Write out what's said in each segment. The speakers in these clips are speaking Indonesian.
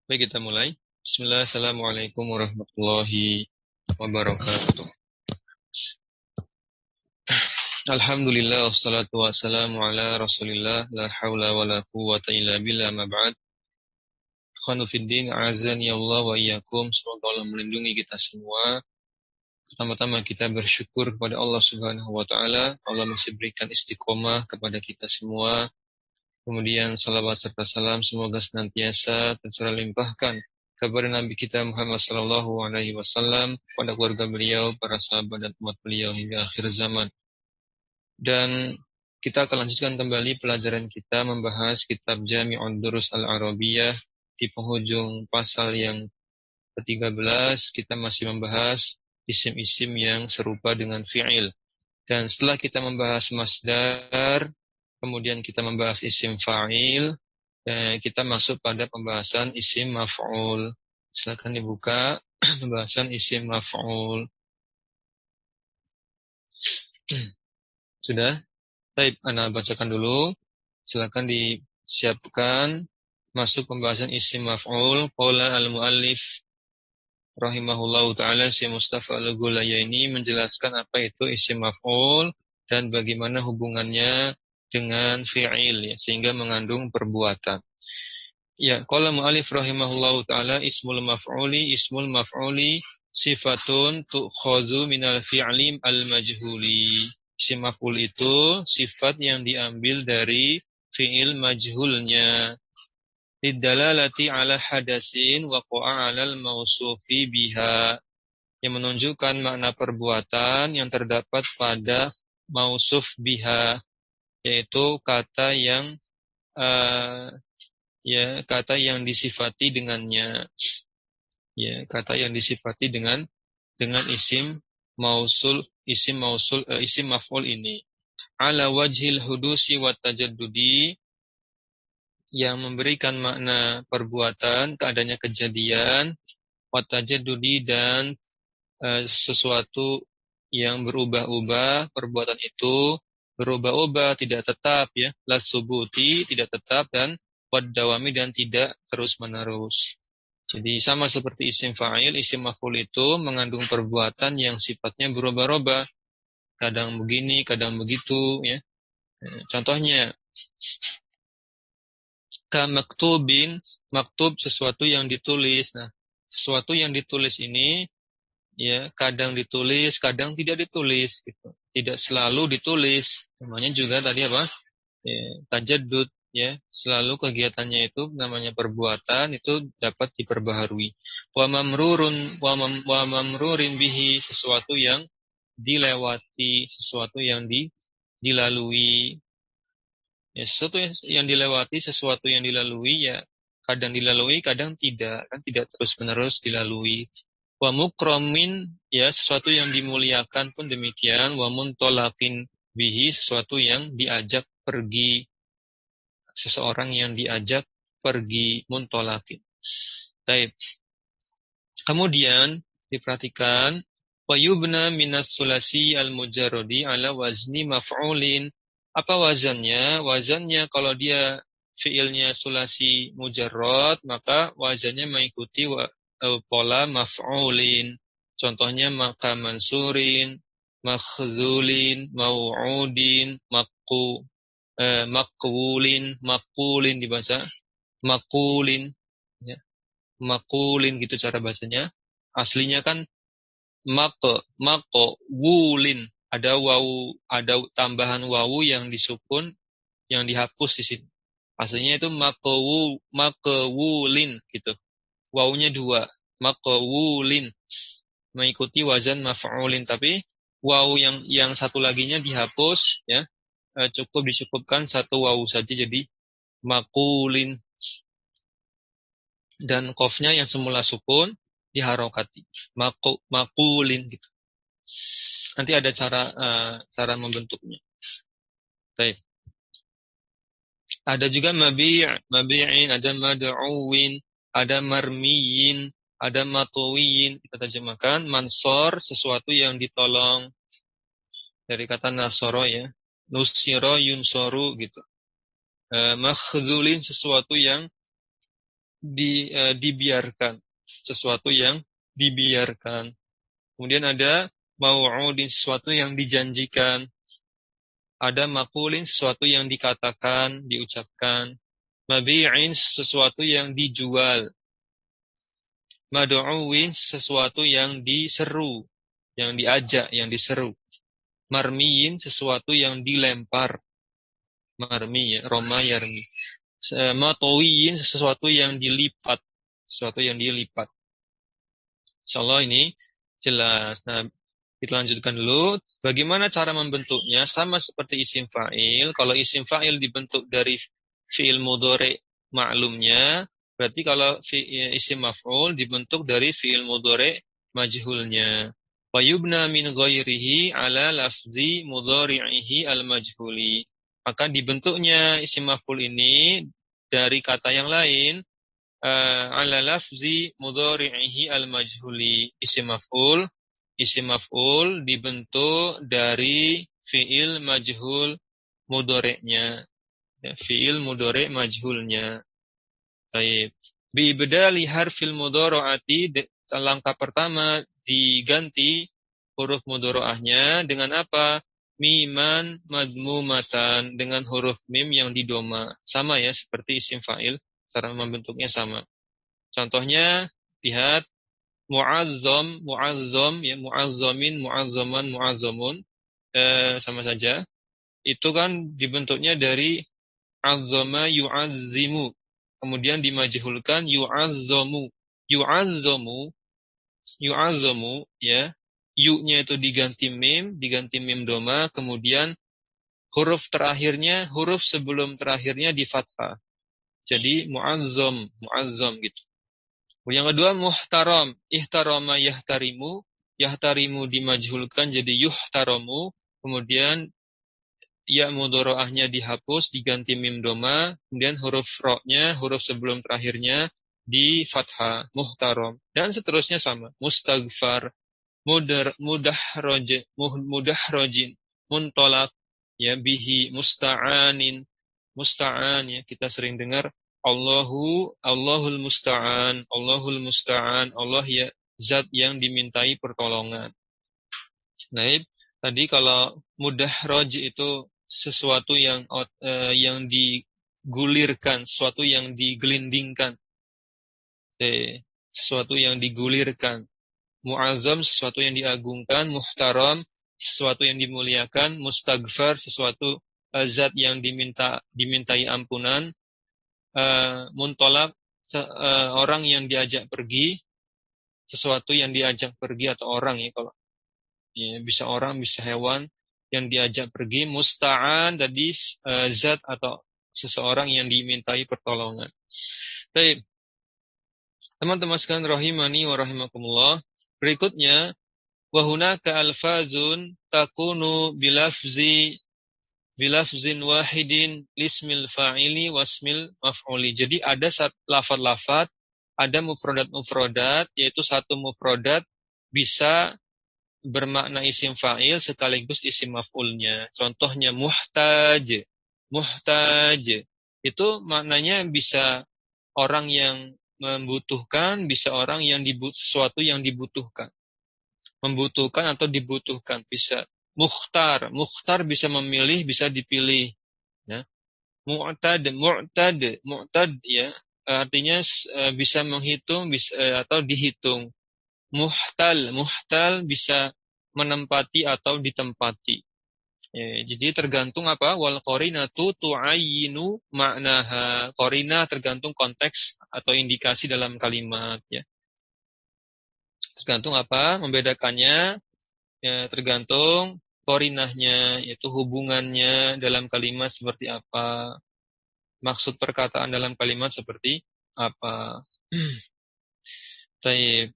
Baik, kita mulai. Bismillah, Assalamualaikum warahmatullahi wabarakatuh. Alhamdulillah, wassalatu wassalamu ala rasulillah, la hawla wa la quwwata illa billah, ma ba'd. Ikhwanu fiddin, azani Allah wa iyyakum. Semoga Allah melindungi kita semua. Pertama-tama kita bersyukur kepada Allah Subhanahu wa taala. Allah masih berikan istiqomah kepada kita semua. Kemudian salawat serta salam semoga senantiasa tercurah limpahkan kepada Nabi kita Muhammad sallallahu alaihi wasallam, pada keluarga beliau, para sahabat dan umat beliau hingga akhir zaman. Dan kita akan lanjutkan kembali pelajaran kita membahas kitab Jami'ud Durus Al-Arabiyah. Di penghujung pasal yang ke-13 kita masih membahas isim-isim yang serupa dengan fi'il. Dan setelah kita membahas masdar, kemudian kita membahas isim fa'il, kita masuk pada pembahasan isim maf'ul. Silakan dibuka pembahasan isim maf'ul. Sudah? Baik, Anda bacakan dulu. Silakan disiapkan masuk pembahasan isim maf'ul. Qala al-muallif rahimahullahu ta'ala si Mustafa al-Ghulayaini menjelaskan apa itu isim maf'ul dan bagaimana hubungannya dengan fi'il, ya, sehingga mengandung perbuatan. Ya, qala mu'allif rahimahullahu ta'ala ismul maf'uli sifatun tu'khadhu minal fi'lim al-majhuli. Isim maf'ul itu sifat yang diambil dari fi'il majhulnya. Lidalalati ala hadasin waqa'a 'alal mausufi biha, yang menunjukkan makna perbuatan yang terdapat pada mausuf biha, yaitu kata yang kata yang disifati dengannya, ya, kata yang disifati dengan isim maf'ul ini. Ala wajhil hudusi wa tajaddudi, yang memberikan makna perbuatan, keadaannya kejadian, wa tajaddudi, dan sesuatu yang berubah-ubah, perbuatan itu berubah-ubah, tidak tetap, ya, la subuti, tidak tetap, dan wad dawami, dan tidak terus-menerus. Jadi sama seperti isim fa'il, isim maf'ul itu mengandung perbuatan yang sifatnya berubah-ubah, kadang begini, kadang begitu, ya. Contohnya ka maktubin, maktub sesuatu yang ditulis. Nah, sesuatu yang ditulis ini, ya, kadang ditulis, kadang tidak ditulis, gitu. Tidak selalu ditulis. Namanya juga tadi apa? Ya, tajaddud, ya. Selalu kegiatannya itu namanya perbuatan, itu dapat diperbaharui. Wa mamrurin bihi, sesuatu yang dilewati, sesuatu yang dilalui. Ya, sesuatu yang dilewati, sesuatu yang dilalui, ya, kadang dilalui, kadang tidak, kan tidak terus-menerus dilalui. Wa mukramin, ya, sesuatu yang dimuliakan pun demikian. Wa muntolakin bihi, sesuatu yang diajak pergi, seseorang yang diajak pergi, muntolakin. Baik. Kemudian diperhatikan wa yubna minas sulasi al-mujarradi ala wazni maf'ulin. Apa wazannya? Wazannya kalau dia fiilnya sulasi mujarrad, maka wazannya mengikuti pola maf'ulin. Contohnya maka mansurin, makhzulin, mau'udin, makulin dibaca, makulin, ya. Makulin gitu cara bacanya. Aslinya kan wulin. Ada wawu, ada tambahan wawu yang disukun, yang dihapus di sini. Aslinya itu makewulin gitu. Wawunya dua, makewulin, mengikuti wazan maf'ulin, tapi wawu yang satu laginya dihapus, ya. Cukup dicukupkan satu wawu saja jadi makulin, dan qafnya yang semula sukun diharokati, makulin gitu. Nanti ada cara membentuknya. Baik. Ada juga mabi'in, ada mad'uwin, ada marmiyin, ada matuwiyin. Kita terjemahkan mansor, sesuatu yang ditolong, dari kata nasoro, ya. Nusiro, yunsoru gitu. Makhzulin, sesuatu yang dibiarkan, sesuatu yang dibiarkan. Kemudian ada mau'udin, sesuatu yang dijanjikan. Ada makulin, sesuatu yang dikatakan, diucapkan. Mabi'in, sesuatu yang dijual. Madu'uwin, sesuatu yang diseru, yang diajak, yang diseru. Marmiyin, sesuatu yang dilempar. Marmi, ya, Roma yarmi. Matowiyin, sesuatu yang dilipat. Sesuatu yang dilipat. Insyaallah ini jelas. Nah, kita lanjutkan dulu. Bagaimana cara membentuknya? Sama seperti isim fa'il. Kalau isim fa'il dibentuk dari fi'il mudhari ma'lumnya, berarti kalau isim maf'ul dibentuk dari fi'il mudhari majhulnya. Wa yubna min ghairihi ala lafzi mudhari'ihi al-majhuli. Maka dibentuknya isim maf'ul ini dari kata yang lain, ala lafzi mudhari'ihi al-majhuli. Isim maf'ul dibentuk dari fi'il majhul mudhari'nya. Ya, fi'il mudhari' majhulnya. Baik. Bi'ibdali harfil mudhari'ati, langkah pertama diganti huruf mudhari'ahnya dengan apa? Miman madmumatan, dengan huruf mim yang didoma. Sama ya seperti isim fa'il, cara membentuknya sama. Contohnya lihat mu'azzam, mu'azzam ya, mu'azzamin, mu'azzaman, mu'azzamun, sama saja. Itu kan dibentuknya dari azzama yu'azzimu. Kemudian dimajhulkan yu'azzamu. Yu'azzamu, yu'azzamu ya. Yu-nya itu diganti mim doma, kemudian huruf terakhirnya, huruf sebelum terakhirnya di fathah. Jadi mu'azzam, mu'azzam gitu. Yang kedua muhtaram, ihtarama yahtarimu, yahtarimu dimajhulkan jadi yuhtaramu, kemudian ya mudhari'ahnya dihapus diganti mim doma, kemudian huruf ro-nya, huruf sebelum terakhirnya di fathah, muhtaram, dan seterusnya sama. Mustaghfar, mudahrajin, muntolak, ya bihi, musta'anin, musta'an ya, kita sering dengar Allahul musta'an, Allahul musta'an, Allah ya zat yang dimintai pertolongan. Nah, tadi kalau mudahraj itu sesuatu yang digulirkan, sesuatu yang digelindingkan. Sesuatu yang digulirkan. Mu'azzam, sesuatu yang diagungkan. Muhtaram, sesuatu yang dimuliakan. Mustaghfar, sesuatu zat yang dimintai ampunan. Muntolak, orang yang diajak pergi. Sesuatu yang diajak pergi atau orang ya, kalau ya, bisa orang, bisa hewan yang diajak pergi. Musta'an tadi zat atau seseorang yang dimintai pertolongan. Baik. Teman-teman sekalian rahimani wa rahimakumullah. Berikutnya wa hunaka alfazun takunu bilafzin wahidin lismil fa'ili wasmil maf'uli. Jadi ada lafaz-lafaz, ada mufradat, yaitu satu mufradat bisa bermakna isim fa'il sekaligus isim maf'ulnya. Contohnya muhtaj. Muhtaj itu maknanya bisa orang yang membutuhkan, bisa orang yang sesuatu yang dibutuhkan. Membutuhkan atau dibutuhkan bisa. Mukhtar, mukhtar bisa memilih, bisa dipilih. Ya. Mu'tad ya, artinya bisa menghitung, bisa atau dihitung. Muhtal bisa menempati atau ditempati. Ya, jadi tergantung apa? Wal qarinatu tu'ayyinu ma'naha. Qarina tergantung konteks atau indikasi dalam kalimat ya. Tergantung apa? Membedakannya ya, tergantung qarinahnya, yaitu hubungannya dalam kalimat seperti apa. Maksud perkataan dalam kalimat seperti apa. Baik.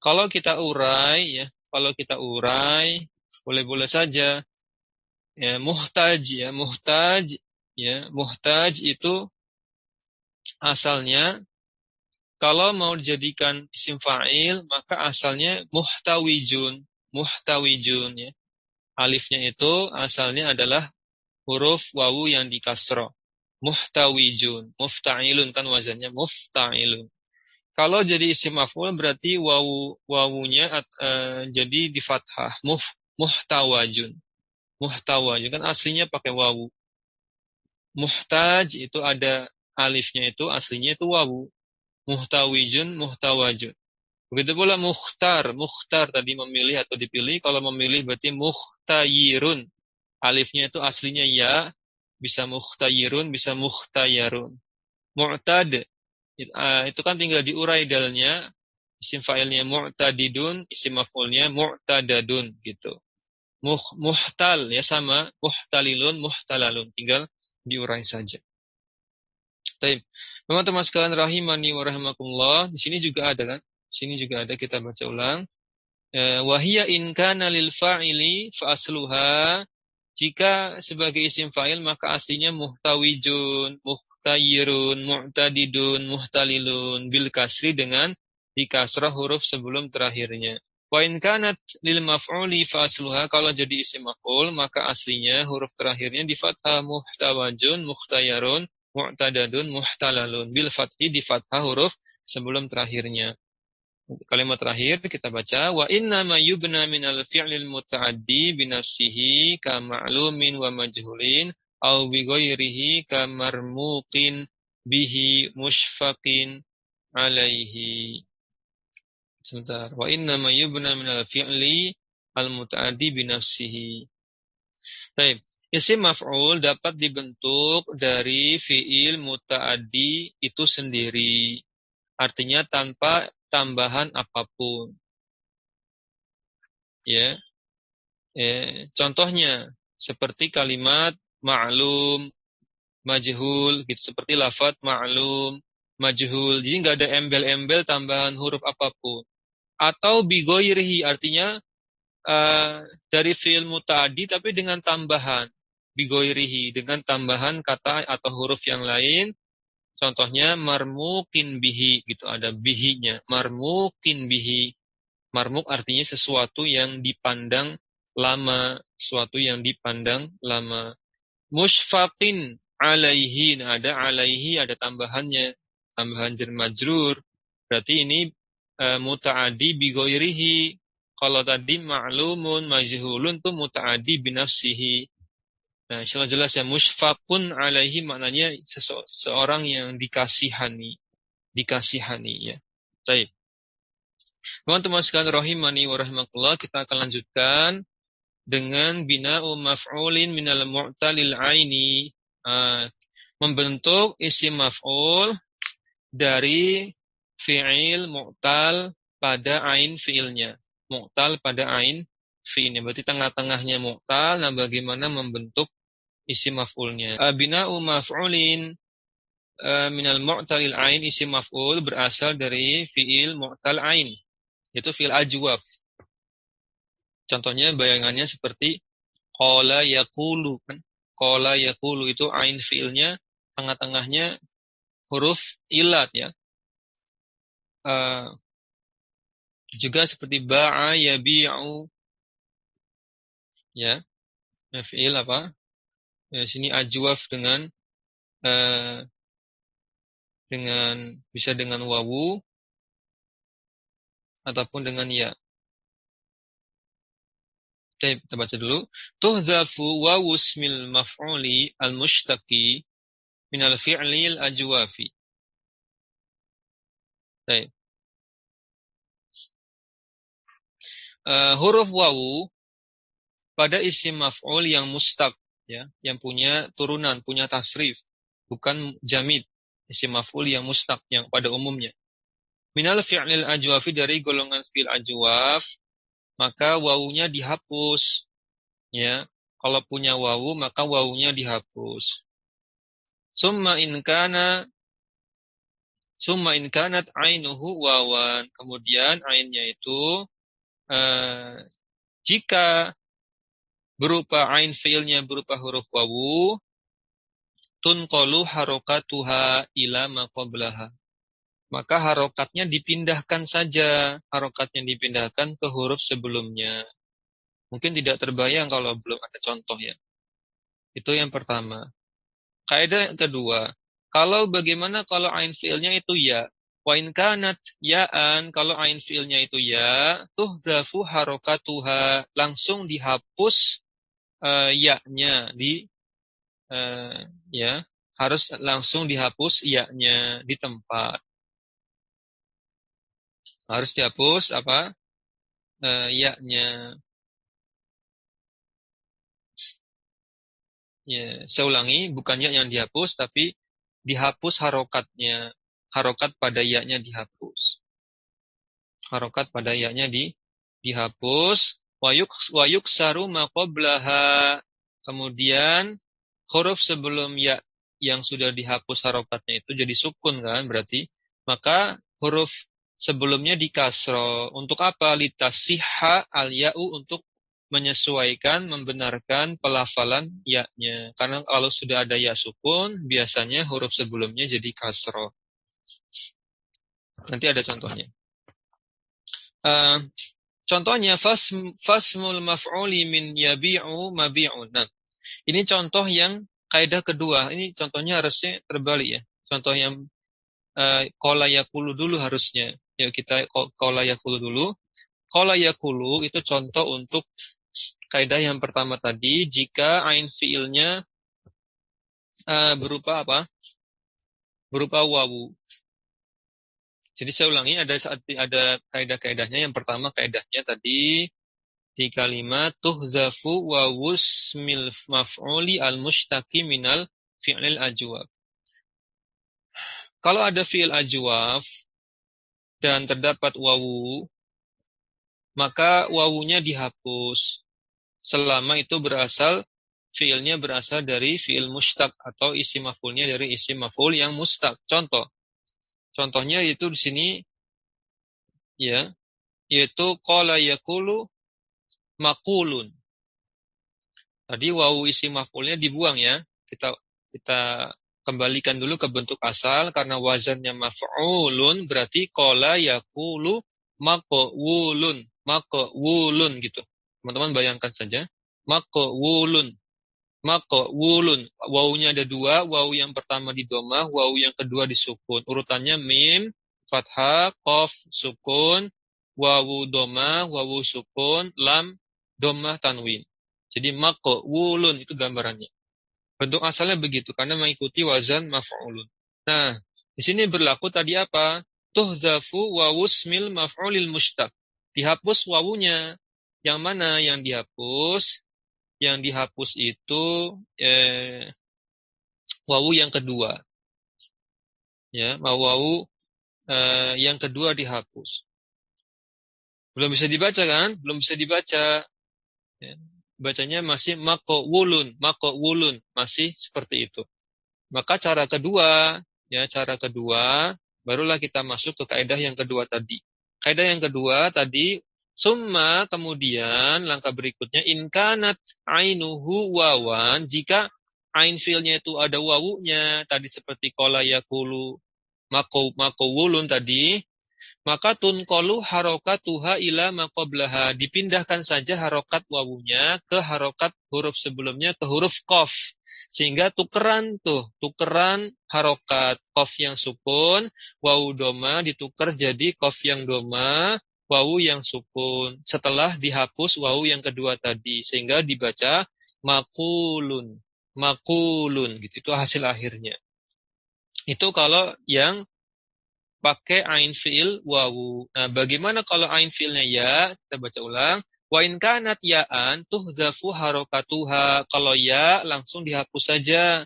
Kalau kita urai boleh-boleh saja ya, muhtaj itu asalnya kalau mau dijadikan isim fa'il maka asalnya muhtawijun ya. Alifnya itu asalnya adalah huruf wawu yang dikasroh. muhtawijun. Mufta'ilun kan wazannya mufta'ilun. Kalau jadi isim maf'ul berarti wawunya jadi di fathah. Muhtawajun. Muhtawajun kan aslinya pakai wawu. Muhtaj itu ada alifnya itu aslinya itu wawu. Muhtawijun, muhtawajun. Begitu pula mukhtar. Mukhtar tadi memilih atau dipilih. Kalau memilih berarti mukhtayirun. Alifnya itu aslinya ya. Bisa mukhtayirun, bisa mukhtayarun. Mu'tad. Itu kan tinggal diurai dalnya. Isim fa'ilnya mu'tadidun. Isim maf'ulnya mu'tadadun. Gitu. Muhtal ya sama. Muhtalilun, muhtalalun. Tinggal diurai saja. Baik. Teman-teman sekalian rahimani wa rahimakumullah. Di sini juga ada kan? Di sini juga ada, kita baca ulang. Wahia in kana lil fa'ili fa asluha. Jika sebagai isim fa'il maka aslinya muhtawijun, muhtayirun, mu'tadidun, muhtalilun bil kasri dengan dikasrah huruf sebelum terakhirnya. Wa in kanat lil maf'uli fa asluha, kalau jadi isim maf'ul maka aslinya huruf terakhirnya di fathah, muhtawajun, muhtayarun, mu'tadadun, muhtalalun bil fathi, di fathah huruf sebelum terakhirnya. Kalimat terakhir kita baca, wa inna ma yubna minal fi'lil muta'addi binafsihi ka ma'lumin wa majhulin au bi ghairihi ka marmuqin bihi mushfaqin alaihi. Sebentar. Wa inna ma yubna minal fi'li al muta'addi binafsihi. Baik. Isim maf'ul dapat dibentuk dari fi'il muta'addi itu sendiri. Artinya tanpa tambahan apapun. Ya. Contohnya seperti kalimat ma'lum, majhul, gitu. Seperti lafadz ma'lum, majhul. Jadi nggak ada embel-embel tambahan huruf apapun. Atau bigoirihi, artinya dari fi'il muta'addi tapi dengan tambahan. Bigoirihi, dengan tambahan kata atau huruf yang lain. Contohnya marmukin bihi, gitu, ada bihinya. Marmukin bihi. Marmuk artinya sesuatu yang dipandang lama, sesuatu yang dipandang lama. Mushfaqin alaihi, nah ada alaihi, ada tambahannya, tambahan jar majrur. Berarti ini muta'addi bi ghairihi. Kalau tadi ma'lumun majhulun tuh muta'addi binafsihi. Nah, insya jelas ya, mushfaqun alaihi maknanya seorang yang dikasihani, ya. Baik. Teman-teman sekalian rahimani wa rahimakumullah, kita akan lanjutkan dengan bina'u maf'ulin minal mu'talil aini. Membentuk isim maf'ul dari fi'il mu'tal pada ain fi'ilnya. Mu'tal pada ain fi'ilnya. Berarti tengah-tengahnya mu'tal. Nah, bagaimana membentuk isim maf'ulnya? Bina'u maf'ulin minal mu'talil ain, isim maf'ul berasal dari fi'il mu'tal ain, yaitu fi'il ajwaf. Contohnya bayangannya seperti qala yaqulu kan. Qala yaqulu itu ain fi'ilnya, tengah-tengahnya huruf ilat ya. Juga seperti ba'a yabi'u ya. Fi'il apa? Sini ajwaf dengan bisa dengan wawu ataupun dengan ya. Kita baca dulu. Tuhzafu wawu ismil maf'uli al-mushtaqi minal fi'li al-ajwafi. Baik. Huruf wawu pada isim maf'ul yang mustaq ya, yang punya turunan, punya tasrif, bukan jamid. Isim maf'ul yang mustaq yang pada umumnya. Minal fi'lil ajwafi, dari golongan fi'il ajwaf, maka wawunya dihapus ya. Kalau punya wawu maka wawunya dihapus. Summa in kanat ainuhu wawan. Kemudian ainnya itu jika berupa ain fi'ilnya berupa huruf wawu, tunqalu harokatuha ila ma qablaha. Maka harokatnya dipindahkan saja. Harokatnya dipindahkan ke huruf sebelumnya. Mungkin tidak terbayang kalau belum ada contoh ya. Itu yang pertama. Kaidah yang kedua, kalau bagaimana kalau ain fiilnya itu ya? Wa in kanat ya'an, kalau ain fiilnya itu ya, tuhdafu harokatuha, langsung dihapus ya-nya eh, ya, harus langsung dihapus ya-nya di tempat. Harus dihapus apa? Ya-nya. Ya, saya ulangi, bukan ya yang dihapus, tapi dihapus harokatnya. Harokat pada ya-nya dihapus. Harokat pada ya-nya dihapus. Wayuk saru maqoblaha. Kemudian huruf sebelum ya yang sudah dihapus harokatnya itu jadi sukun kan berarti. Maka huruf sebelumnya dikasro. Untuk apa? Litasiha al-ya'u, untuk menyesuaikan, membenarkan pelafalan ya-nya. Karena kalau sudah ada ya sukun, biasanya huruf sebelumnya jadi kasro. Nanti ada contohnya. Eh, Contohnya fasmul maf'uli min yabi'u mabi'un. Nah, ini contoh yang kaidah kedua. Ini contohnya harusnya terbalik ya. Contoh yang qala yakulu dulu harusnya. Yuk kita qala yakulu dulu. Qala yakulu itu contoh untuk kaidah yang pertama tadi, jika ain fiilnya berupa apa? Berupa wawu. Jadi saya ulangi, ada kaidah-kaidahnya. Yang pertama kaidahnya tadi di kalimat tuhzafu wa wusmil maf'uli al-mushtaqi minal fi'lil ajwab. Kalau ada fi'il ajwab dan terdapat wawu, maka wawunya dihapus selama itu fi'ilnya berasal dari fi'il mushtaq atau isim maf'ulnya dari isim maf'ul yang mushtaq. Contohnya itu di sini ya, yaitu qala yaqulu maqulun. Tadi wawu isim maf'ulnya dibuang ya. Kita kembalikan dulu ke bentuk asal karena wazannya maf'ulun berarti qala yaqulu maqwulun. Maqwulun gitu. Teman-teman bayangkan saja. Maqwulun. Maqwulun. Wawunya ada dua. Wawu yang pertama di domah, wawu yang kedua di sukun. Urutannya mim, fathah, qaf, sukun, wawu domah, wawu sukun, lam, domah, tanwin. Jadi maqwulun itu gambarannya. Bentuk asalnya begitu karena mengikuti wazan maf'ulun. Nah, di sini berlaku tadi apa? Tuhzafu wa wusmil maf'ulil mushtaq. Dihapus wawunya. Yang mana yang dihapus? Yang dihapus itu wawu yang kedua. Ya, wawu yang kedua dihapus. Belum bisa dibaca kan? Belum bisa dibaca. Ya. Bacanya masih maqwulun, masih seperti itu. Maka cara kedua, barulah kita masuk ke kaidah yang kedua tadi. Kaidah yang kedua tadi, summa kemudian langkah berikutnya in kanat ainuhu wawan, jika ain fiilnya itu ada wawunya, tadi seperti qala yaqulu maqawulun tadi, maka tunqalu harokatuha ila maqablaha. Dipindahkan saja harokat wawunya ke harokat huruf sebelumnya ke huruf qaf. Sehingga tukeran harokat qaf yang sukun, wawu doma ditukar jadi qaf yang doma, wawu yang sukun. Setelah dihapus wawu yang kedua tadi. Sehingga dibaca makulun. Makulun. Gitu. Itu hasil akhirnya. Itu kalau yang pakai ain fiil wawu. Nah, bagaimana kalau ain fiilnya ya? Kita baca ulang. Wa in kanat ya'an tuhzafu harokatuha. Kalau ya langsung dihapus saja.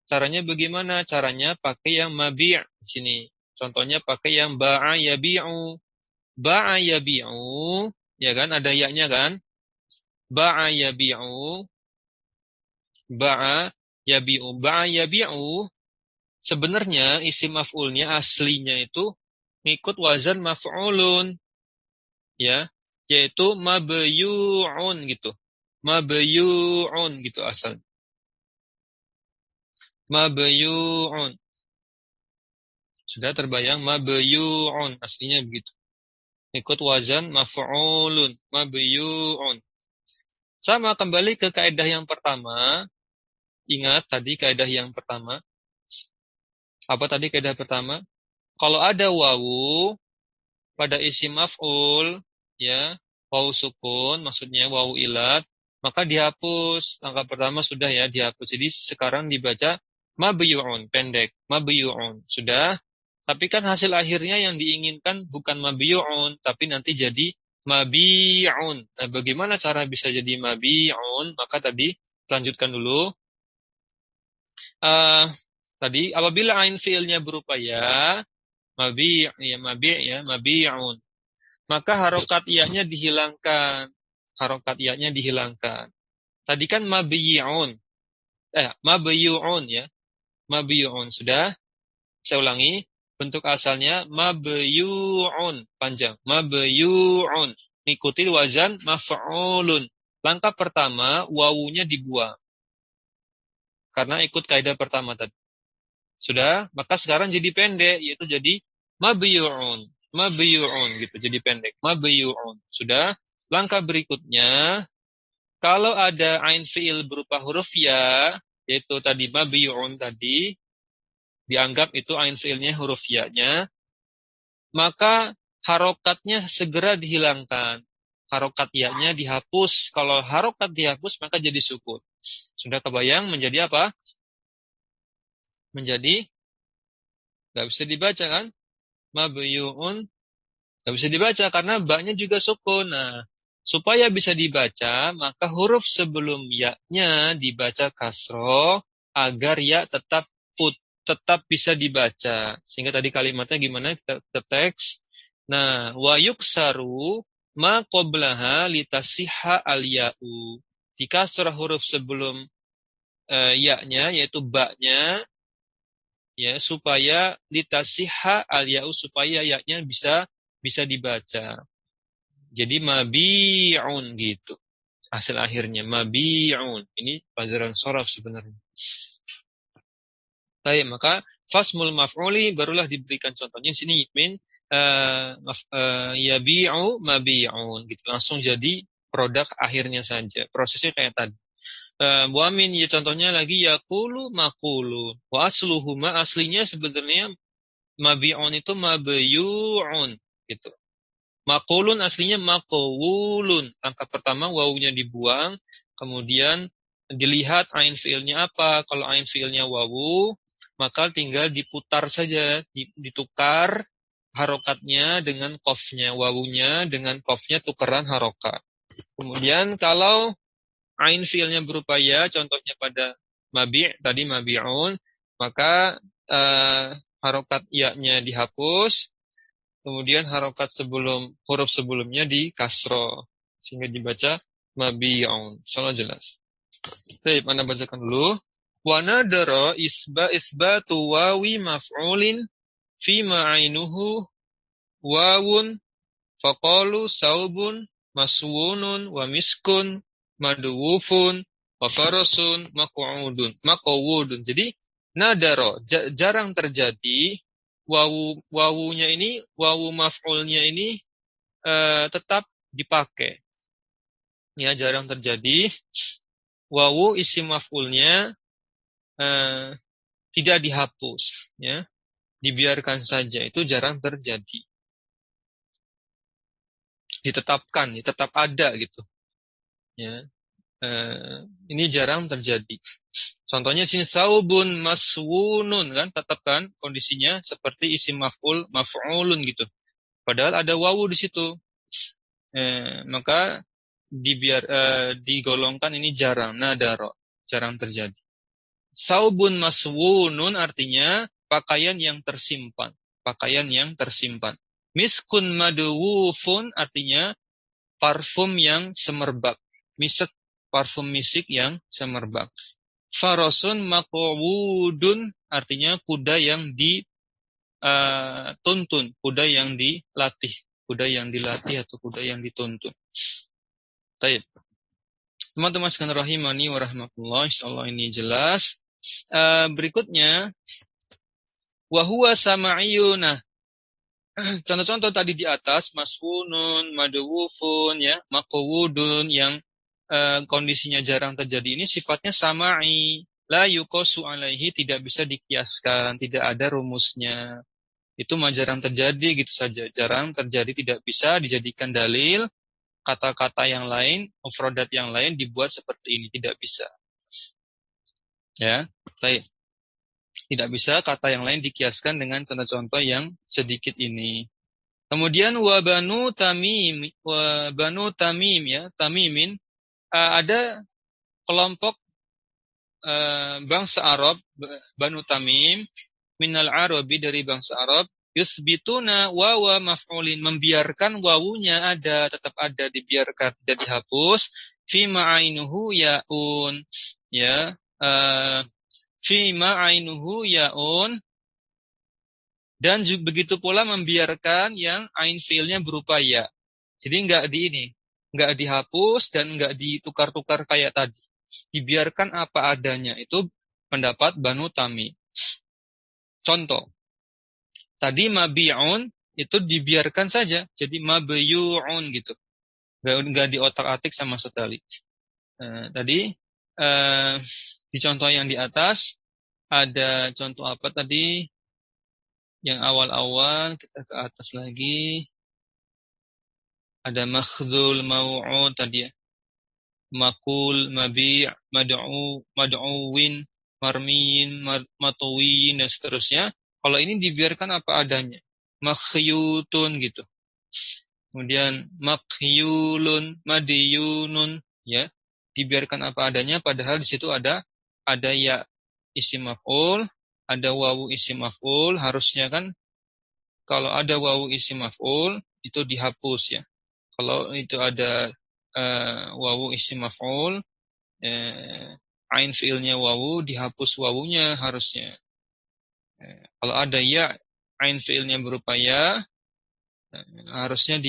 Caranya bagaimana? Caranya pakai yang mabi' di sini. Contohnya pakai yang ba'a yabi'u. Ba'a yabi'u. Ya kan? Ada ya-nya kan? Ba'a yabi'u. Ba'a yabi'u. Ba'a yabi'u. Sebenarnya isim maf'ulnya aslinya itu ngikut wazan maf'ulun ya, yaitu mabyu'un gitu. Mabyu'un gitu asal. Mabyu'un. Sudah terbayang mabyu'un aslinya begitu. Ikut wazan maf'ulun, mabyu'un. Sama kembali ke kaidah yang pertama, Ingat tadi kaidah yang pertama. Apa tadi kaidah pertama? Kalau ada wawu pada isim maf'ul, ya, wawu sukun, maksudnya wawu ilat, maka dihapus. Langkah pertama sudah ya, dihapus. Jadi sekarang dibaca mabiyu'un, pendek. Mabiyu'un. Sudah. Tapi kan hasil akhirnya yang diinginkan bukan mabiyu'un, tapi nanti jadi mabi'un. Nah, bagaimana cara bisa jadi mabi'un? Maka tadi, lanjutkan dulu. Eh Tadi, apabila ain fiilnya berupa ya, mabi'un. Maka harokat iyanya dihilangkan. Harokat iyanya dihilangkan. Tadi kan mabiyu'un ya. Mabiyu'un. Sudah, saya ulangi. Bentuk asalnya mabiyu'un. Panjang. Mabiyu'un. Ikuti wazan maf'ulun. Langkah pertama, wawunya dibuang. Karena ikut kaidah pertama tadi. Sudah, maka sekarang jadi pendek, yaitu jadi mabiyu'un. Mabiyu'un gitu, jadi pendek. Mabiyu'un. Sudah, langkah berikutnya, kalau ada ain fi'il berupa huruf ya, yaitu tadi mabiyu'un tadi, dianggap itu ain fi'ilnya huruf ya-nya, maka harokatnya segera dihilangkan. Harokat ya-nya dihapus. Kalau harokat dihapus, maka jadi sukun. Sudah kebayang menjadi apa? Menjadi nggak bisa dibaca kan? Mabiyu'un nggak bisa dibaca karena baknya juga sukun. Nah, supaya bisa dibaca, maka huruf sebelum ya-nya dibaca kasroh agar ya tetap bisa dibaca. Sehingga tadi kalimatnya gimana? Kita teks. Nah, wa yuksaru ma qablaha litasiha al-ya'u. Dikasrah huruf sebelum ya-nya, yaitu baknya, ya, supaya litasiha al-ya'u, supaya ya-nya bisa dibaca. Jadi mabi'un gitu. Hasil akhirnya mabi'un. Ini pelajaran shoraf sebenarnya. Baik, maka fasmul maf'uli barulah diberikan contohnya sini min yabi'u mabi'un gitu. Langsung jadi produk akhirnya saja. Prosesnya kayak tadi. Wa min ya contohnya lagi yaqulu maqulun. Wa asluhuma aslinya sebenarnya mabi'un itu mabiyu'un gitu. Maqulun aslinya maqawulun. Langkah pertama wawunya dibuang, kemudian dilihat ain fiilnya apa. Kalau ain fiilnya wawu, maka tinggal diputar saja, ditukar harokatnya dengan qafnya, wawunya dengan qafnya tukeran harokat. Kemudian kalau ain fiilnya berupa ya, contohnya pada tadi mabi'un, maka harokat ya-nya dihapus, kemudian harokat huruf sebelumnya di kasro, sehingga dibaca mabi'un. Salah jelas. Baik, Anda bacakan dulu. Wa nadara isbatu wawi maf'ulin fi ma'ainuhu wawun faqalu saubun maswunun wa miskun maduwufun wa farasun maq'udun. Jadi nadaro jarang terjadi wawunya ini, wawu maf'ulnya ini tetap dipakai. Ya, jarang terjadi wawu isim maf'ulnya tidak dihapus, ya. Dibiarkan saja, itu jarang terjadi. Ditetapkan, tetap ada gitu. Ya. Ini jarang terjadi. Contohnya sini saubun maswunun kan, tetap kan kondisinya seperti isim maf'ulun gitu. Padahal ada wawu di situ. Maka digolongkan ini jarang, nadaro, jarang terjadi. Saubun maswunun artinya pakaian yang tersimpan, pakaian yang tersimpan. Miskun maduwufun artinya parfum yang semerbak, misek, parfum misik yang semerbak. Farasun maqwudun artinya kuda yang dituntun, kuda yang dilatih, atau kuda yang dituntun. Baik. Teman-teman sekalian rahimani wa rahmatullah, insyaallah ini jelas. Berikutnya wahuwa sama'iyuna. Contoh-contoh tadi di atas maswunun, madwufun ya, maqwudun yang kondisinya jarang terjadi ini sifatnya sama'i. La yuqasu alaihi, tidak bisa dikiaskan, tidak ada rumusnya. Itu mah jarang terjadi gitu saja. Jarang terjadi, tidak bisa dijadikan dalil. Kata-kata yang lain, mufradat yang lain dibuat seperti ini, tidak bisa. Ya, baik. Tidak bisa kata yang lain dikiaskan dengan contoh-contoh yang sedikit ini. Kemudian wa banu tamim ya, tamimin, ada kelompok bangsa Arab, Banu Tamim, minal Arabi, dari bangsa Arab, yusbituna wawa maf'ulin, membiarkan wawunya ada, tetap ada, dibiarkan, tidak dihapus, fi ma'ainuhu ya'un, ya, fi ma'ainuhu ya'un, dan begitu pula membiarkan yang ain fiilnya berupa ya. Jadi nggak dihapus dan nggak ditukar-tukar kayak tadi. Dibiarkan apa adanya. Itu pendapat Banu Tamim. Contoh, tadi mabi'un itu dibiarkan saja, jadi mabiyu'un gitu. Nggak diotak-atik sama sekali. Tadi di contoh yang di atas ada contoh apa tadi? Yang awal-awal kita ke atas lagi. Ada makhdhul mau'ud tadi ya. Makul, mabi', mad'uwin, marmiyin, matuwiyin, dan seterusnya. Kalau ini dibiarkan apa adanya. Makhyutun gitu. Kemudian makhyulun, madiyunun, ya. Dibiarkan apa adanya, padahal di situ ada ya isim maf'ul, ada wawu isim maf'ul, harusnya kan kalau ada wawu isim maf'ul itu dihapus ya. Kalau itu ada wawu isim maf'ul, ain fiilnya wawu, dihapus wawunya harusnya. Kalau ada ya, ain fiilnya berupa ya, harusnya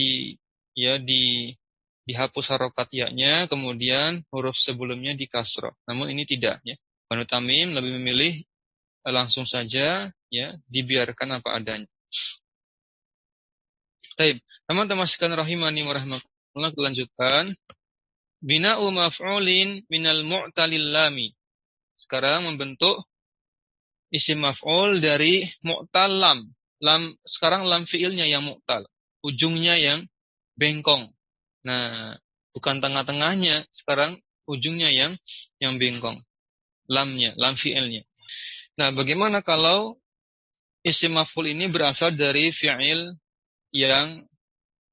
dihapus harokat ya-nya, kemudian huruf sebelumnya dikasroh. Namun ini tidak ya. Banu Tamim lebih memilih langsung saja ya, dibiarkan apa adanya. Baik, teman-teman sekalian rahimani wa rahmatullah, lanjutkan. Bina'u maf'ulin minal mu'talil lami. Sekarang membentuk isim maf'ul dari mu'tal lam. Sekarang lam fiilnya yang mu'tal. Ujungnya yang bengkong. Nah, bukan tengah-tengahnya. Sekarang ujungnya yang bengkong. Lamnya, lam fiilnya. Nah, bagaimana kalau isim maf'ul ini berasal dari fi'il yang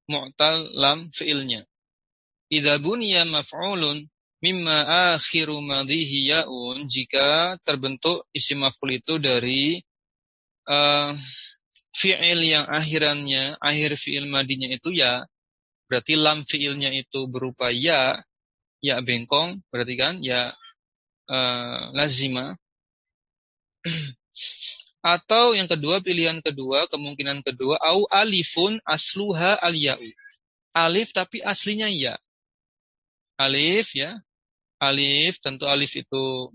mu'tal lam fiilnya? Idza buniya maf'ulun mimma akhiru madhihi ya'un, jika terbentuk isim maf'ul itu dari fi'il yang akhir fi'il madinya itu ya, berarti lam fi'ilnya itu berupa ya bengkong, berarti kan ya lazima. Atau yang kedua, pilihan kedua, kemungkinan kedua, au alifun asluha al-ya'u. Alif tapi aslinya ya. Alif ya. Alif, tentu alif itu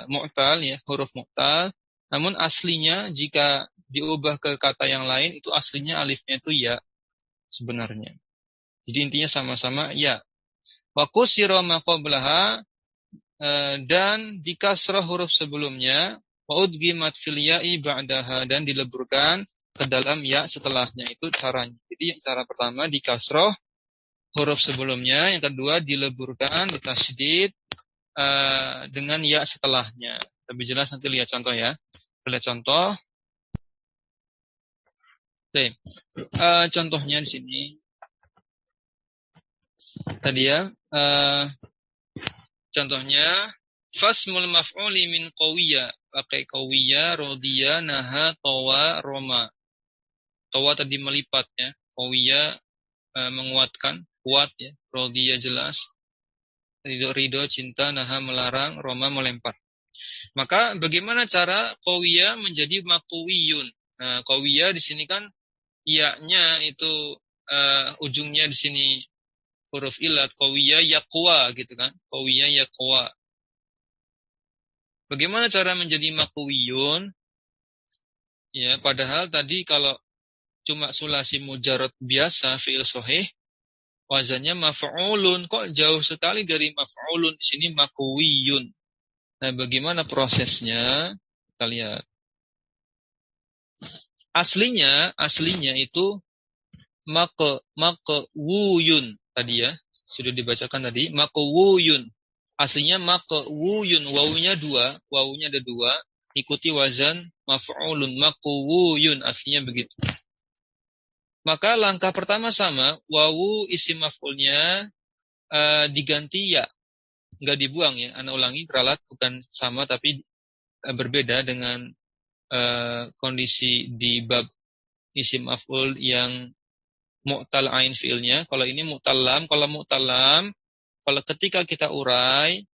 mu'tal ya, huruf mu'tal. Namun aslinya jika diubah ke kata yang lain, itu aslinya alifnya itu ya sebenarnya. Jadi intinya sama-sama ya. Wa kusira ma qablaha, dan dikasrah huruf sebelumnya, wa udgimat fil ya'i ba'daha, dan dileburkan ke dalam ya setelahnya. Itu caranya. Jadi cara pertama dikasrah huruf sebelumnya, yang kedua dileburkan, ditasydid dengan ya setelahnya. Lebih jelas nanti lihat contoh ya. Lihat contoh. Oke. Contohnya di sini. Tadi ya. Contohnya fasmul maf'uli min qawiyya. Pakai qawiyya, rodiya, naha, tawa, roma. Tawa tadi melipat ya. Qawiyya menguatkan, kuat ya. Rodiya jelas. Ridho, cinta, naha melarang, roma melempar. Maka bagaimana cara qawiyya menjadi maqwiyun? Nah, qawiyya di sini kan iya-nya itu ujungnya di sini huruf ilat, qawiyya yaqwa gitu kan. Qawiyya yaqwa. Bagaimana cara menjadi maqwiyun? Ya, padahal tadi kalau cuma sulasi mujarrad biasa fi'il sahih, wazannya maf'ulun. Kok jauh sekali dari maf'ulun, di sini maqwiyun. Nah, bagaimana prosesnya? Kita lihat. Aslinya itu wuyun tadi ya. Sudah dibacakan tadi, wuyun. Aslinya wuyun, wawunya ada dua, ikuti wazan maf'ulun, wuyun, aslinya begitu. Maka langkah pertama sama, wawu isim maf'ulnya diganti ya, nggak dibuang ya. Ana ulangi, ralat bukan sama tapi berbeda dengan kondisi di bab isim maf'ul yang mu'tal ain fi'ilnya. Kalau ini mu'tal lam, kalau ketika kita urai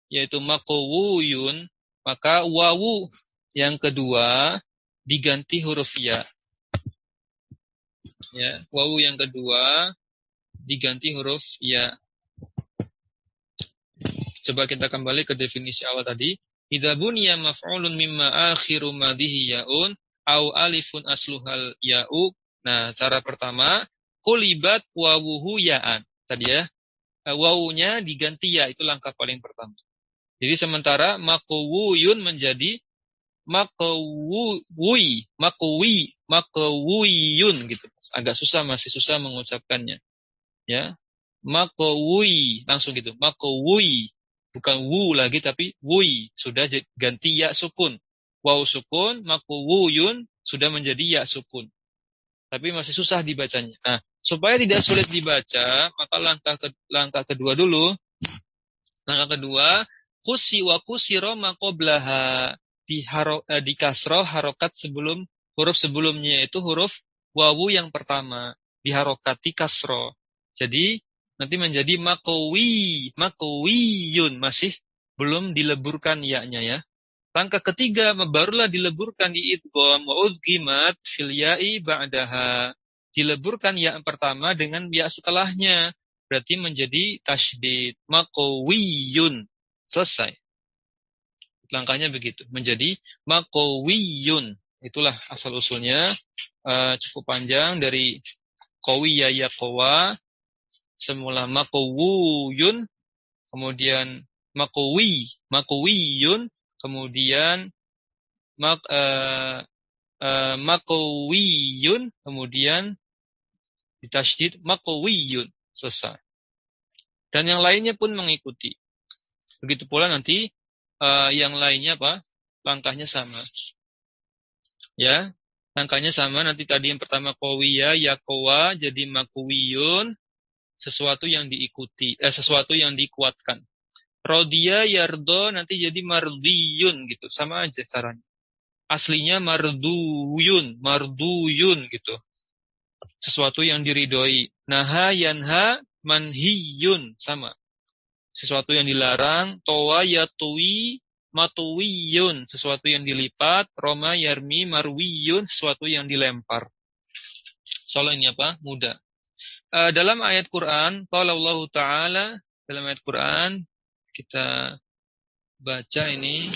yaitu makowuyun, maka wawu yang kedua diganti huruf ya. Ya, wawu yang kedua diganti huruf ya. Coba kita kembali ke definisi awal tadi. Idza buniya maf'ulun mimma akhiru madhihi ya'un au alifun asluhal ya'u. Nah, cara pertama, kulibat wawuhu ya'an. Tadi ya, wawunya diganti ya, itu langkah paling pertama. Jadi sementara makowuyun menjadi makowuyun gitu. Agak susah, masih susah mengucapkannya. Ya, makowuy, langsung gitu. Makowuy, bukan wu lagi tapi wuy, sudah ganti ya sukun. Waw sukun, makowuyun sudah menjadi ya sukun. Tapi masih susah dibacanya. Nah, supaya tidak sulit dibaca, maka langkah kedua dulu. Langkah kedua, kusi wa kusiro maqoblaha, di kasroh harokat sebelum huruf sebelumnya, itu huruf wawu yang pertama diharokati kasroh. Jadi nanti menjadi makowiyun, masih belum dileburkan ya-nya ya. Langkah ketiga, barulah dileburkan di idgham wa udghimat fil ya'i ba'daha. Dileburkan ya pertama dengan ya setelahnya. Berarti menjadi tasydid. Makowiyun. Selesai. Langkahnya begitu. Menjadi makowiyun. Itulah asal usulnya. Cukup panjang dari kowiya ya kowa. Semula makowuyun. Kemudian makowiyun. Kemudian makowiyun, kemudian ditasydid makowiyun, selesai. Dan yang lainnya pun mengikuti. Begitu pula nanti yang lainnya apa? Langkahnya sama. Ya, langkahnya sama. Nanti tadi yang pertama kowiya, yakowa, jadi makowiyun, sesuatu yang diikuti, sesuatu yang dikuatkan. Rodiya, yardo, nanti jadi mardiyun gitu, sama aja caranya. Aslinya marduyun gitu. Sesuatu yang diridhoi. Naha, yanha, manhiyun, sama. Sesuatu yang dilarang. Towa, yatui, matuwiyun, sesuatu yang dilipat. Roma, yarmi, marwiyun, sesuatu yang dilempar. Soalnya ini apa? Mudah. Dalam ayat Quran, qala Allah Ta'ala, dalam ayat Quran, kita baca ini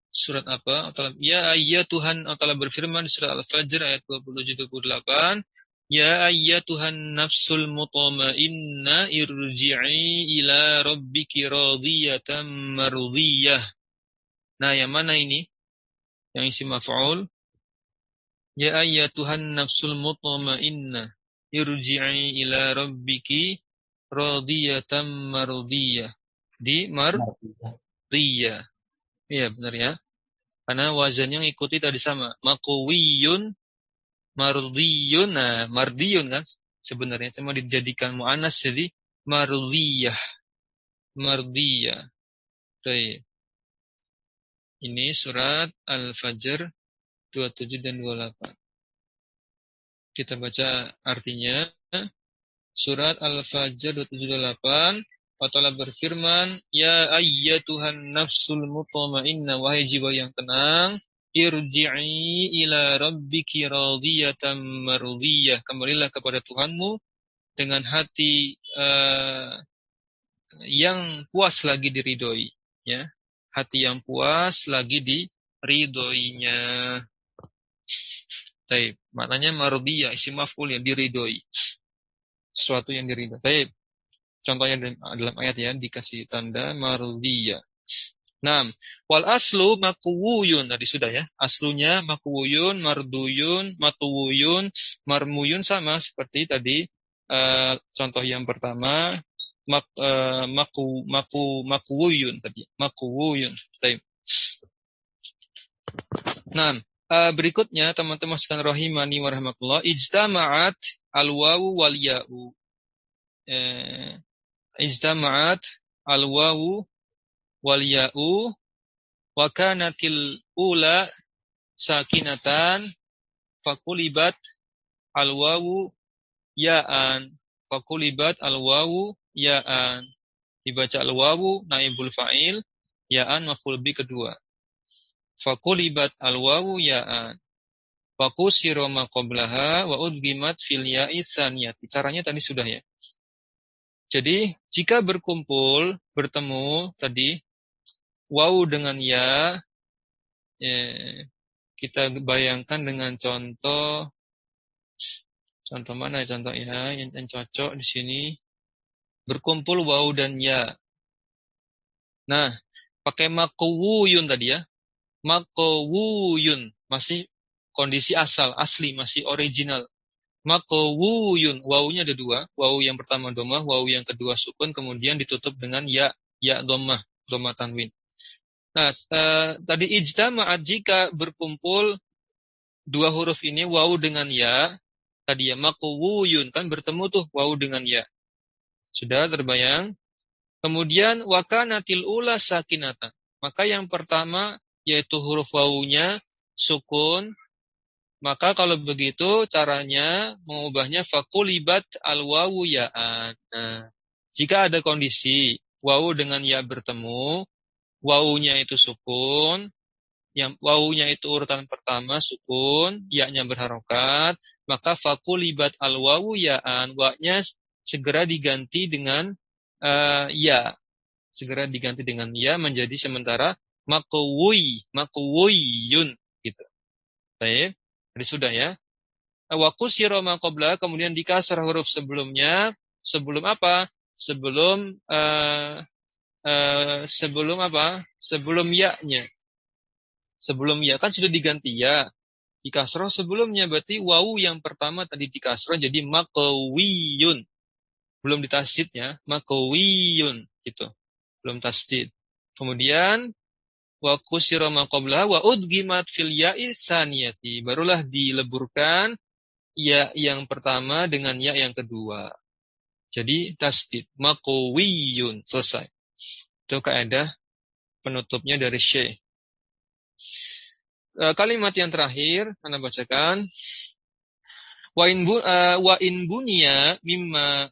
surat apa? Ya Tuhan Allah berfirman di surat Al-Fajr ayat 27-28. Ya Tuhan nafsul mutmainnah irji'i ila rabbiki radiyatan mardiyah. Nah, yang mana ini? Yang isi maf'ul. Ya Tuhan nafsul mutmainnah irji'i ila rabbiki radiyatan mardiyah. Di mardiyah. Iya, benar ya. Karena wazannya ngikuti tadi sama. Makowiyun, mardiyun. Nah, mardiyun kan. Sebenarnya cuma dijadikan mu'anas jadi mardiyah. Mardiyah. Baik. Ini surat Al-Fajr 27 dan 28. Kita baca artinya. Surat Al-Fajr 27-28. Allah Ta'ala berfirman, Ya ayyatuhan nafsul mutmainnah, wahai jiwa yang tenang, irji'i ila rabbiki radiyatan mardiyah. Kembalilah kepada Tuhanmu dengan hati yang puas lagi diridhoi. Ya. Hati yang puas lagi diridhoinya. Baik, maknanya mardiyah, isim maf'ul yang diridhoi. Sesuatu yang diridhoi. Baik. Contohnya dalam ayat ya, dikasih tanda mardiyah. Nah, wal aslu makuwuyun tadi sudah ya. Aslunya makuwuyun, marduyun, matuwuyun, marmuyun sama seperti tadi contoh yang pertama makuwuyun tadi. Makuwuyun. Baik. Nah, berikutnya teman-teman sekalian rahimani wa rahmatullah, ijtama'at al-wawu wal ya'u. Ijtama'at al-wawu wal ya'u wa kanatil ula sakinatan fakulibat al-wawu ya'an. Fakulibat al-wawu ya'an. Dibaca al-wawu naibul fa'il, ya'an maf'ul bi kedua. Fakulibat al-wawu ya'an. Fakusiro ma qablaha wa udgimat fil ya'i tsaniyati. Caranya tadi sudah ya. Jadi, jika berkumpul, bertemu tadi wawu dengan ya, kita bayangkan dengan contoh mana contoh ya yang cocok di sini. Berkumpul wawu dan ya. Nah, pakai makuwuyun tadi ya. Makuwuyun masih kondisi asal, asli, masih original. Makuwuyun, wawunya ada dua. Wawu yang pertama domah, wawu yang kedua sukun, kemudian ditutup dengan ya domah, domah tanwin. Nah, tadi ijtama'at jika berkumpul dua huruf ini wawu dengan ya, tadi ya makuwuyun kan bertemu tuh wawu dengan ya. Sudah terbayang? Kemudian wakanatil ula sakinatan. Maka yang pertama yaitu huruf wawunya sukun. Maka kalau begitu caranya mengubahnya fakulibat al wawu ya'an. Nah, jika ada kondisi wawu dengan ya bertemu, wawunya itu sukun, yang wawunya itu urutan pertama sukun, ya-nya berharokat, maka fakulibat al wawu ya'an, wa-nya segera diganti dengan ya. Segera diganti dengan ya menjadi sementara makuwuyun gitu. Baik, jadi sudah ya. Wakusiro maqobla, kemudian dikasar huruf sebelumnya. Sebelum apa? Sebelum apa? Sebelum ya-nya. Sebelum ya kan sudah diganti ya. Dikasroh sebelumnya berarti wawu yang pertama tadi dikasroh jadi makawiyun. Belum ditasdid ya, makawiyun gitu. Belum tasdid. Kemudian wa kusira ma qabla wa udgimat fil ya'i saniyati. Barulah dileburkan ya yang pertama dengan ya yang kedua. Jadi tasdid maqawiyun, selesai. Itu kaidah penutupnya dari Syekh. Kalimat yang terakhir Anda bacakan wa in bunya mimma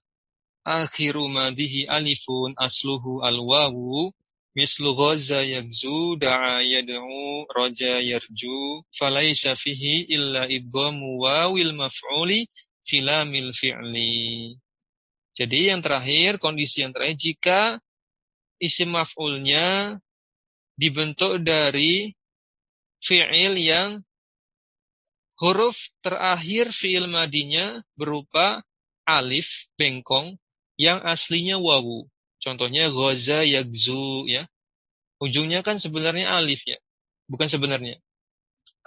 akhiru madihi alifun asluhu alwawu mislu ghaza yagzu da'a yad'u raja yarju falaysa fihi illa idghamu wawil maf'uli filamil fi'li. Jadi yang terakhir, kondisi yang terakhir, jika isim maf'ulnya dibentuk dari fi'il yang huruf terakhir fi'il madinya berupa alif, bengkong, yang aslinya wawu. Contohnya ghaza yagzu ya. Ujungnya kan sebenarnya alif ya. Bukan sebenarnya.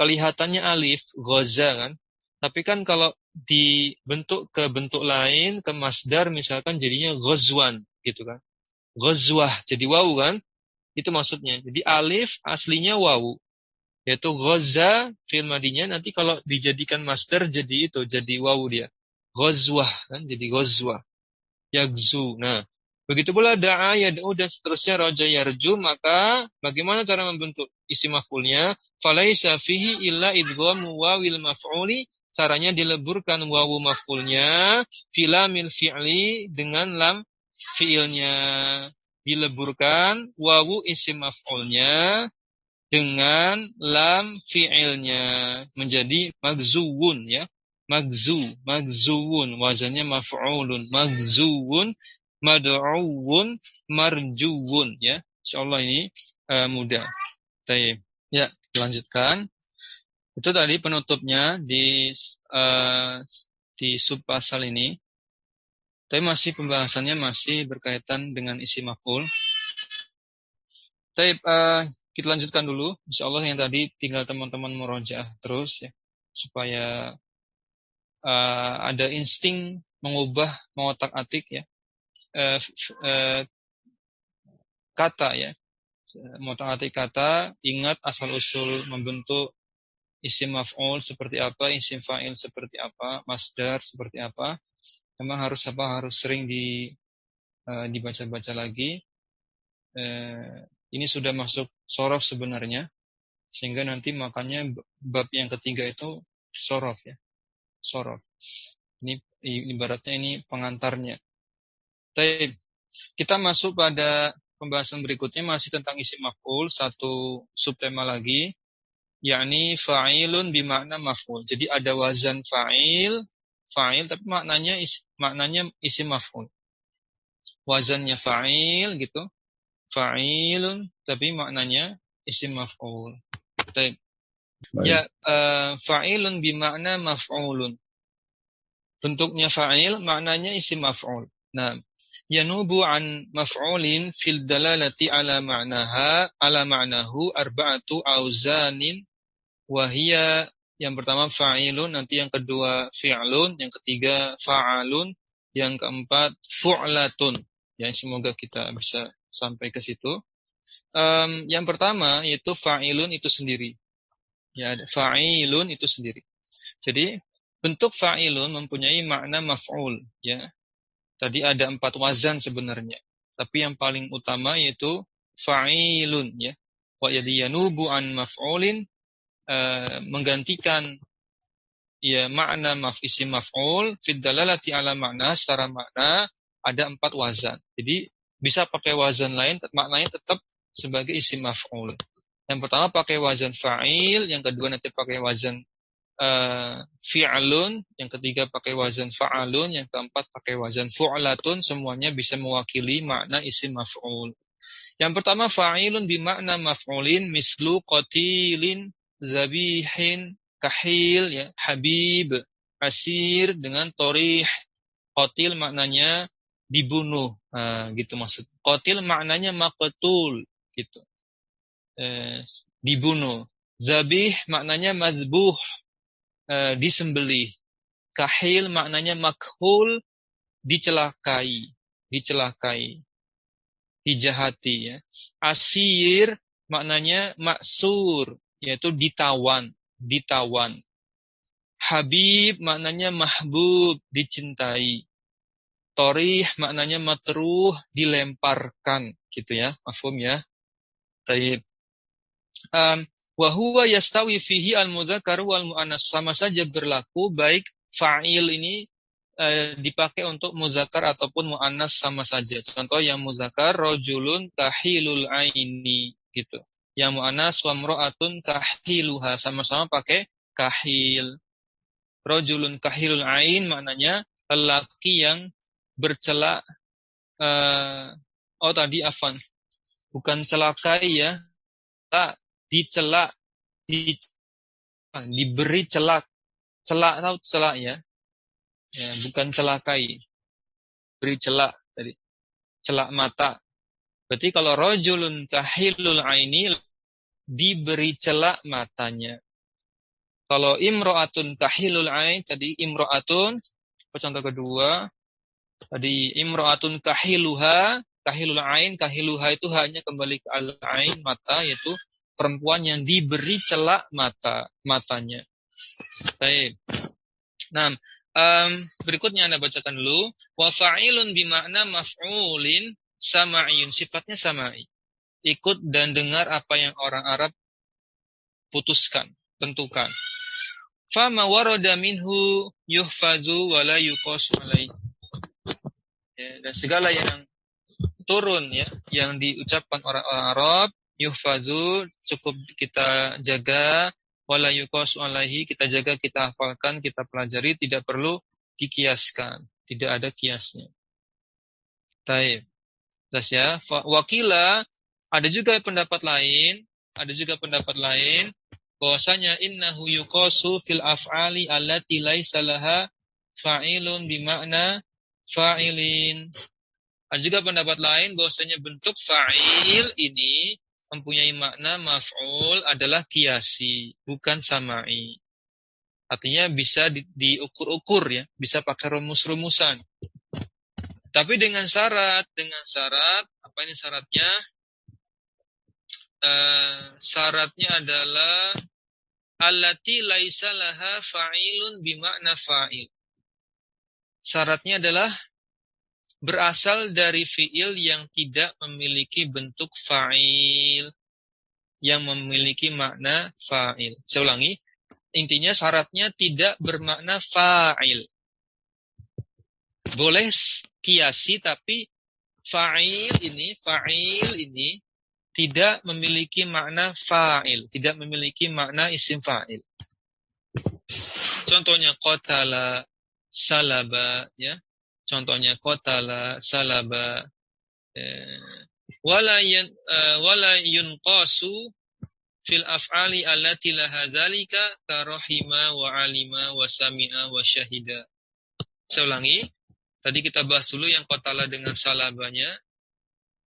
Kelihatannya alif, ghaza kan. Tapi kan kalau dibentuk ke bentuk lain, ke masdar misalkan jadinya ghazwan gitu kan. Ghazwah jadi wawu kan. Itu maksudnya. Jadi alif aslinya wawu. Yaitu ghaza fi'il madinya nanti kalau dijadikan masdar jadi itu, jadi wawu dia. Ghazwah kan jadi ghazwah. Yagzu. Nah, begitu pula da'a, yad'u dan seterusnya raja yarju, maka bagaimana cara membentuk isim maf'ulnya? Falaisa fihi illa idghamu wawil maf'uli, caranya dileburkan wawu maf'ulnya filamil fi'li dengan lam fi'ilnya. Dileburkan wawu isim maf'ulnya dengan lam fi'ilnya menjadi magzuwun ya. Magzuwun, wazannya maf'ulun, magzuwun, mad'uwun, marjuwun ya. Insyaallah ini mudah. Baik. Ya, lanjutkan. Itu tadi penutupnya di subpasal ini. Tapi masih pembahasannya masih berkaitan dengan isim maf'ul. Baik, kita lanjutkan dulu. Insya Allah yang tadi tinggal teman-teman murojaah terus ya, supaya ada insting mengubah, mengotak-atik ya, eh, kata ya, mengotak-atik kata. Ingat asal-usul membentuk isim maf'ul seperti apa, isim fa'il seperti apa, masdar seperti apa. Memang harus harus sering dibaca-baca lagi. Ini sudah masuk sorof sebenarnya, sehingga nanti makanya bab yang ketiga itu sorof ya, sorof. Ini ibaratnya ini pengantarnya. Baik, kita masuk pada pembahasan berikutnya masih tentang isim maf'ul, satu subtema lagi, yakni fa'ilun bimakna maf'ul. Jadi ada wazan fa'il, tapi maknanya isim maf'ul. Wazannya fa'il gitu, fa'ilun, tapi maknanya isim maf'ul. Baik. Ya, fa'ilun bimakna maf'ulun. Bentuknya fa'il, maknanya isim maf'ul. Nah, yanubu an maf'ulin fil dalalati ala ma'nahu arba'atu auzanin wahia. Yang pertama fa'ilun, nanti yang kedua fi'lun, yang ketiga fa'alun, yang keempat fu'latun. Ya, semoga kita bisa sampai ke situ. Yang pertama yaitu fa'ilun itu sendiri. Ya, fa'ilun itu sendiri. Jadi bentuk fa'ilun mempunyai makna maf'ul. Ya, tadi ada 4 wazan sebenarnya. Tapi yang paling utama yaitu fa'ilun. Ya, wa yanubu an maf'ulin, menggantikan ya makna isim maf'ul fid dalalati ala makna, secara makna ada 4 wazan. Jadi bisa pakai wazan lain, maknanya tetap sebagai isim maf'ul. Yang pertama pakai wazan fa'il, yang kedua nanti pakai wazan fi'lun, yang ketiga pakai wazan fa'alun, yang keempat pakai wazan fu'latun, semuanya bisa mewakili makna isim maf'ul. Yang pertama fa'ilun bimakna maf'ulin mislu qatilin, zabihin, kahil ya, habib, asir dengan torih. Qatil maknanya dibunuh. Nah, gitu maksud. Qatil maknanya maqtul gitu. Dibunuh. Zabih maknanya mazbuh, disembelih. Kahil maknanya makhul, dicelakai, dijahati ya. Asir maknanya maksur, yaitu ditawan. Habib maknanya mahbub, dicintai. Torih maknanya matruh, dilemparkan gitu ya, mafhum ya. Baik. Wa huwa yastawi fihi al-mudzakar wal muannas, sama saja berlaku baik fa'il ini dipakai untuk muzakkar ataupun muannas, sama saja. Contoh yang muzakkar rajulun kahilul aini gitu. Yang muannas wa mra'atun kahiluha, sama-sama pakai kahil. Rajulun kahilul ain maknanya lelaki yang bercela, tadi afan. Bukan celakai ya. Tak, dicela, diberi celak. Celak, tahu celak ya? Ya, bukan celakai. Beri celak tadi. Celak mata. Berarti kalau rajulun kahilul aini, diberi celak matanya. Kalau imro'atun kahilul ain, tadi imro'atun, contoh kedua, tadi imro'atun kahiluha, kahilul ain, kahiluha itu hanya kembali ke al-ain, mata, yaitu perempuan yang diberi celak matanya. Baik. Nah, berikutnya Anda bacakan dulu. Wa fa'ilun bimakna maf'ulin sama'iyun. Sifatnya sama'i. Ikut dan dengar apa yang orang Arab putuskan, tentukan. Fama warada minhu yuhfazu wa la yuqasu alaihi. Ya, dan segala yang turun ya, yang diucapkan orang-orang Arab, yuhfazu, cukup kita jaga, wala yuqasu alaihi, kita jaga, kita hafalkan, kita pelajari, tidak perlu dikiaskan, tidak ada kiasnya. Taib. Terus ya, wakila, ada juga pendapat lain bahwasanya innahu yuqasu fil af'ali allati laisa laha fa'ilun bimakna fa'ilin. Ada juga pendapat lain bahwasanya bentuk fa'il ini mempunyai makna maf'ul adalah qiyasi, bukan sama'i. Artinya bisa diukur-ukur ya, bisa pakai rumus-rumusan. Tapi dengan syarat, apa ini syaratnya? Syaratnya adalah allati laisa laha fa'ilun bimakna fa'il. Syaratnya adalah berasal dari fi'il yang tidak memiliki bentuk fa'il, yang memiliki makna fa'il. Saya ulangi, intinya syaratnya tidak bermakna fa'il. Boleh qiyasi tapi fa'il ini tidak memiliki makna fa'il, tidak memiliki makna isim fa'il. Contohnya qatala, salaba, ya. Contohnya qatala, salaba, wala yunqasu fil af'ali allati laha dzalika karahima wa alima wa sami'a wa syahida. Saya ulangi. Tadi kita bahas dulu yang qatala dengan salabanya.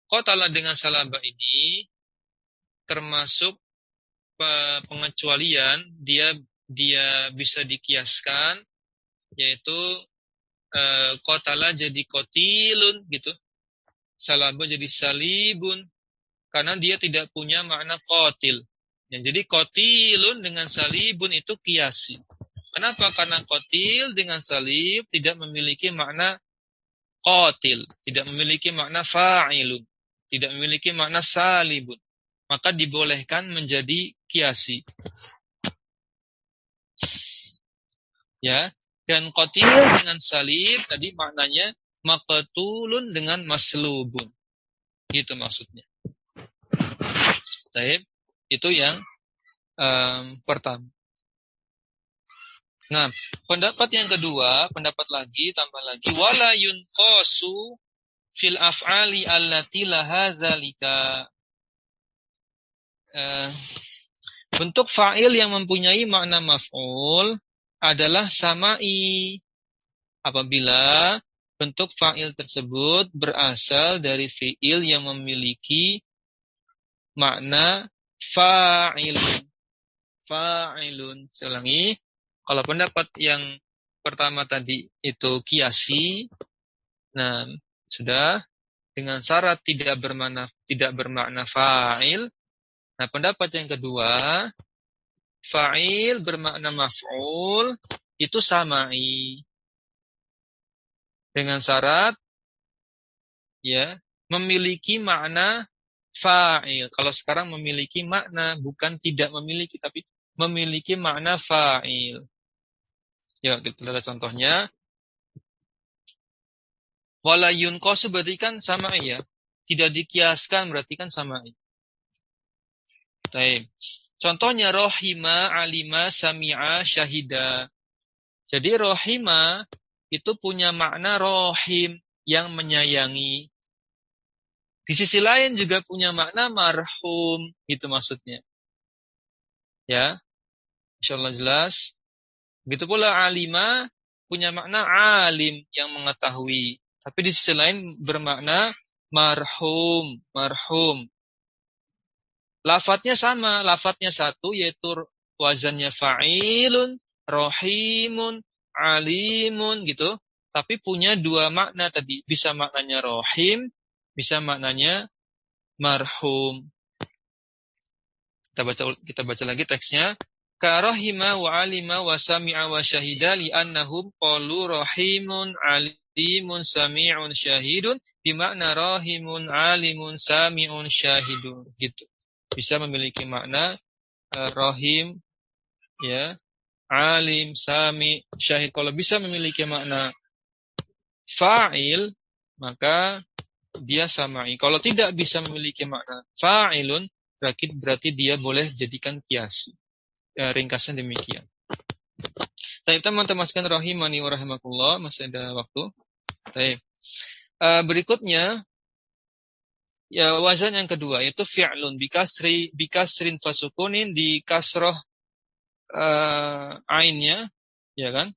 Qatala dengan salaba ini termasuk pengecualian, dia bisa dikiaskan, yaitu qatala jadi qatilun gitu. Salaba jadi salibun, karena dia tidak punya makna qatil. Ya, jadi qatilun dengan salibun itu qiyasi. Kenapa? Karena qatil dengan salib tidak memiliki makna qatil, tidak memiliki makna fa'ilun, tidak memiliki makna salibun. Maka dibolehkan menjadi qiyasi. Ya, dan qatil dengan salib tadi maknanya maqtulun dengan maslubun. Gitu maksudnya. Baik, itu yang pertama. Nah, pendapat yang kedua, tambah lagi, wala yunqasu fil af'ali allati laha zalika. Bentuk fa'il yang mempunyai makna maf'ul adalah sama'i apabila bentuk fa'il tersebut berasal dari fi'il yang memiliki makna fa'ilun. Fa'ilun. Saya ulangi. Kalau pendapat yang pertama tadi itu qiyasi, nah sudah dengan syarat tidak bermakna fa'il. Nah, pendapat yang kedua, fa'il bermakna maf'ul itu sama'i. Dengan syarat ya memiliki makna fa'il. Kalau sekarang memiliki makna, bukan tidak memiliki, tapi memiliki makna fa'il. Ya, kita lihat contohnya. Wala yunqasu berarti kan sama ya. Tidak dikiaskan berarti kan sama. Baik. Contohnya rohima, alima, sami'a, syahida. Jadi rohima itu punya makna rohim yang menyayangi. Di sisi lain juga punya makna marhum. Gitu maksudnya. Ya. Insyaallah jelas. Begitu pula alima punya makna alim yang mengetahui. Tapi di sisi lain bermakna marhum. Marhum. Lafadznya sama. Lafadznya satu yaitu wazannya fa'ilun, rohimun, alimun gitu. Tapi punya dua makna tadi. Bisa maknanya rohim, bisa maknanya marhum. Kita baca lagi teksnya. Karahima wa alima wa sami'a wa syahida li'annahum qalu rahimun alimun sami'un syahidun bimakna rahimun alimun sami'un syahidun gitu. Bisa memiliki makna rahim ya, alim, sami, syahid. Kalau bisa memiliki makna fa'il maka dia sama'i. Kalau tidak bisa memiliki makna fa'ilun berarti dia boleh jadikan qiyasi. Ringkasnya demikian. Baik, teman-teman sekalian rahimani wa rahimakumullah, masih ada waktu. Baik. Berikutnya ya wazan yang kedua yaitu fi'lun bikasrin fasukunin di kasroh ainnya, ya kan?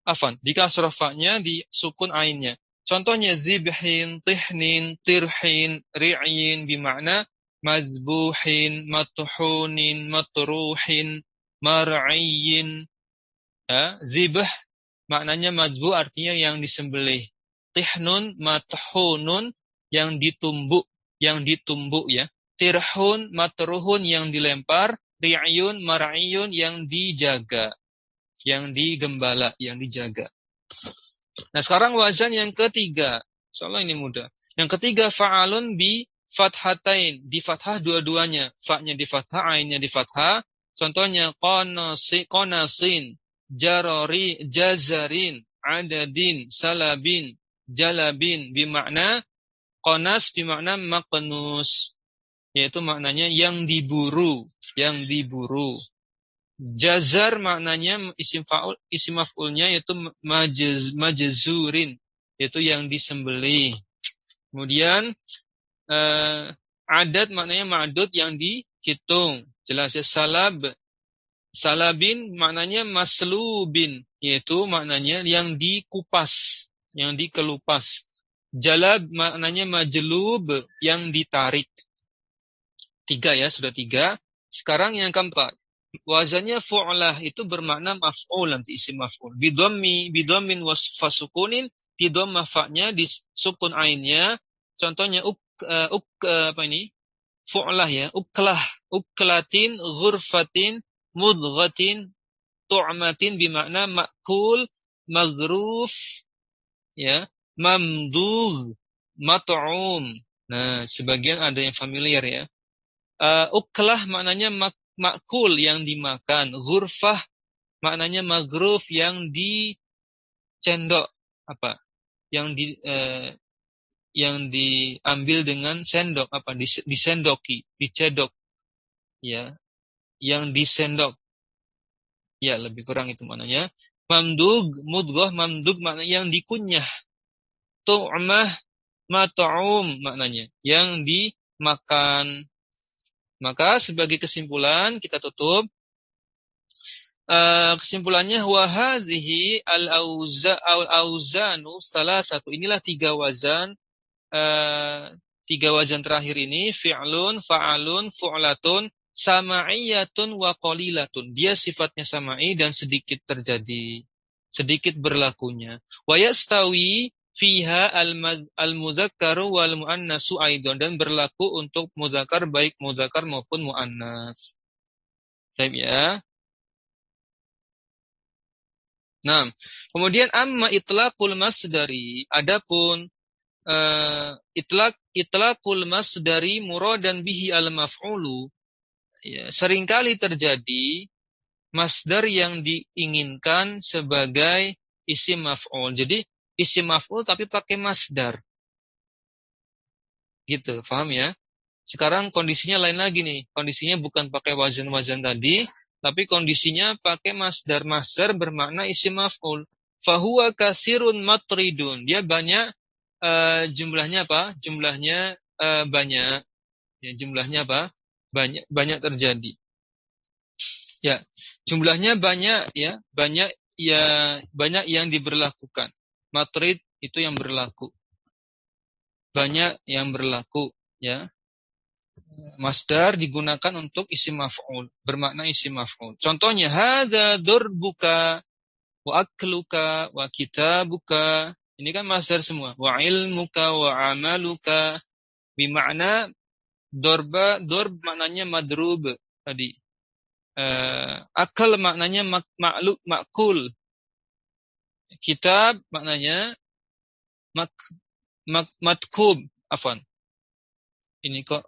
Afan, di kasroh fa-nya di sukun ainnya. Contohnya zibhin, tihnin, tirhin, ri'yin bimakna mazbuhin, mathunin, matruhin, mar'iyyin. Ya, zibah maknanya mazbu artinya yang disembelih. Tihnun, mathunun yang ditumbuk ya. Tirhun, matruhun yang dilempar, ri'yun, mar'iyun yang dijaga, yang digembala, yang dijaga. Nah, sekarang wazan yang ketiga. Soalnya ini mudah. Yang ketiga fa'alun bi fathatain, di fathah dua-duanya. Fa-nya di fathah, ainnya di fathah. Contohnya qanasin, jarari, jazarin, adadin, salabin, jalabin bimakna qanas bimakna maqnus, yaitu maknanya yang diburu, yang diburu. Jazar maknanya isim maf'ulnya yaitu majzurin, yaitu yang disembelih. Kemudian adat maknanya ma'dud yang dihitung. Jelas ya. Salabin maknanya maslubin, yaitu maknanya yang dikupas, yang dikelupas. Jalab maknanya majlub, yang ditarik. 3 ya, sudah 3. Sekarang yang keempat. Wazannya fu'lah itu bermakna maf'ul, nanti isim maf'ul. Bidhammin wasfasukunin, di dhammah fa'nya, di sukun ainnya. Contohnya fu'lah ya, uklatin, ghurfatin, mudghatin, tu'matin bimakna ma'kul, maghruf, ya, mamdugh, mat'um. Nah, sebagian ada yang familiar ya. Uklah maknanya makul yang dimakan. Ghurfah maknanya maghruf yang dicendok, apa? Yang diambil dengan sendok, apa? Disendoki, dicedok. Ya, yang disendok. Ya, lebih kurang itu maknanya. Mudghah maknanya yang dikunyah. Tu'mah, mat'um maknanya yang dimakan. Maka sebagai kesimpulan kita tutup. Kesimpulannya wahadhihi al-auzanu salah satu. Inilah 3 wazan. 3 wazan terakhir ini fi'lun, fa'alun, fu'latun, sama'iyatun wa qalilatun. Dia sifatnya sama'i dan sedikit terjadi, sedikit berlakunya. Wa yastawi fiha al-mudzakkaru wal muannasu aidan, dan berlaku untuk muzakkar baik muzakkar maupun muannas. Baik ya. Nah, kemudian amma itlaqul masdari, adapun itlaqul masdari muradan bihi al-maf'ulu, ya, seringkali terjadi masdar yang diinginkan sebagai isim maf'ul. Jadi isim maf'ul tapi pakai masdar. Gitu, paham ya? Sekarang kondisinya lain lagi nih. Kondisinya bukan pakai wazan-wazan tadi, tapi kondisinya pakai masdar. Masdar bermakna isim maf'ul. Fahuwa kasirun matridun. Dia banyak, jumlahnya apa? Jumlahnya banyak. Ya, jumlahnya apa? Banyak terjadi. Ya, jumlahnya banyak ya, banyak yang diberlakukan. Matrid itu yang berlaku. Banyak yang berlaku, ya. Masdar digunakan untuk isim maf'ul, bermakna isim maf'ul. Contohnya hadza durbuka wa akluka wa kitabuka. Ini kan masdar semua. Wa ilmuka wa amaluka, bermakna dorb maknanya madrub tadi. Akal maknanya makul. Kitab maknanya matkub. Afwan. Ini kok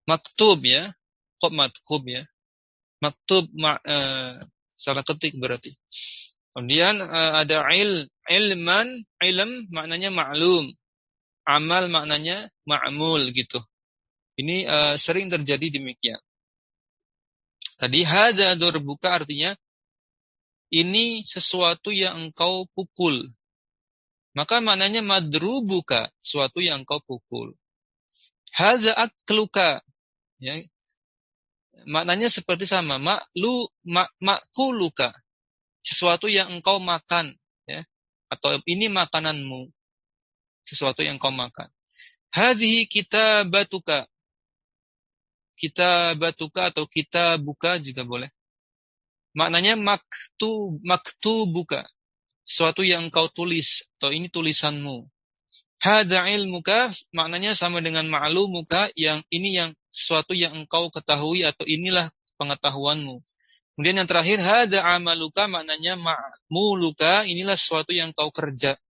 maktub ya. Kok matkub ya. Maktub salah ketik berarti. Kemudian ada ilman, ilm maknanya ma'lum. Amal maknanya ma'mul gitu. Ini sering terjadi demikian. Tadi hadza durbuka artinya ini sesuatu yang engkau pukul. Maka maknanya madrubuka, sesuatu yang engkau pukul. Hadza akluka, ya. Maknanya seperti sama, makuluka, sesuatu yang engkau makan, ya. Atau ini makananmu, sesuatu yang engkau makan. Hadhihi kitabatuka, kitabatuka atau kitabuka juga boleh. Maknanya maktubuka, sesuatu yang engkau tulis atau ini tulisanmu. Hadza ilmuka maknanya sama dengan ma'lumuka, yang ini yang sesuatu yang engkau ketahui atau inilah pengetahuanmu. Kemudian yang terakhir hadza amaluka maknanya ma'muluka, inilah sesuatu yang engkau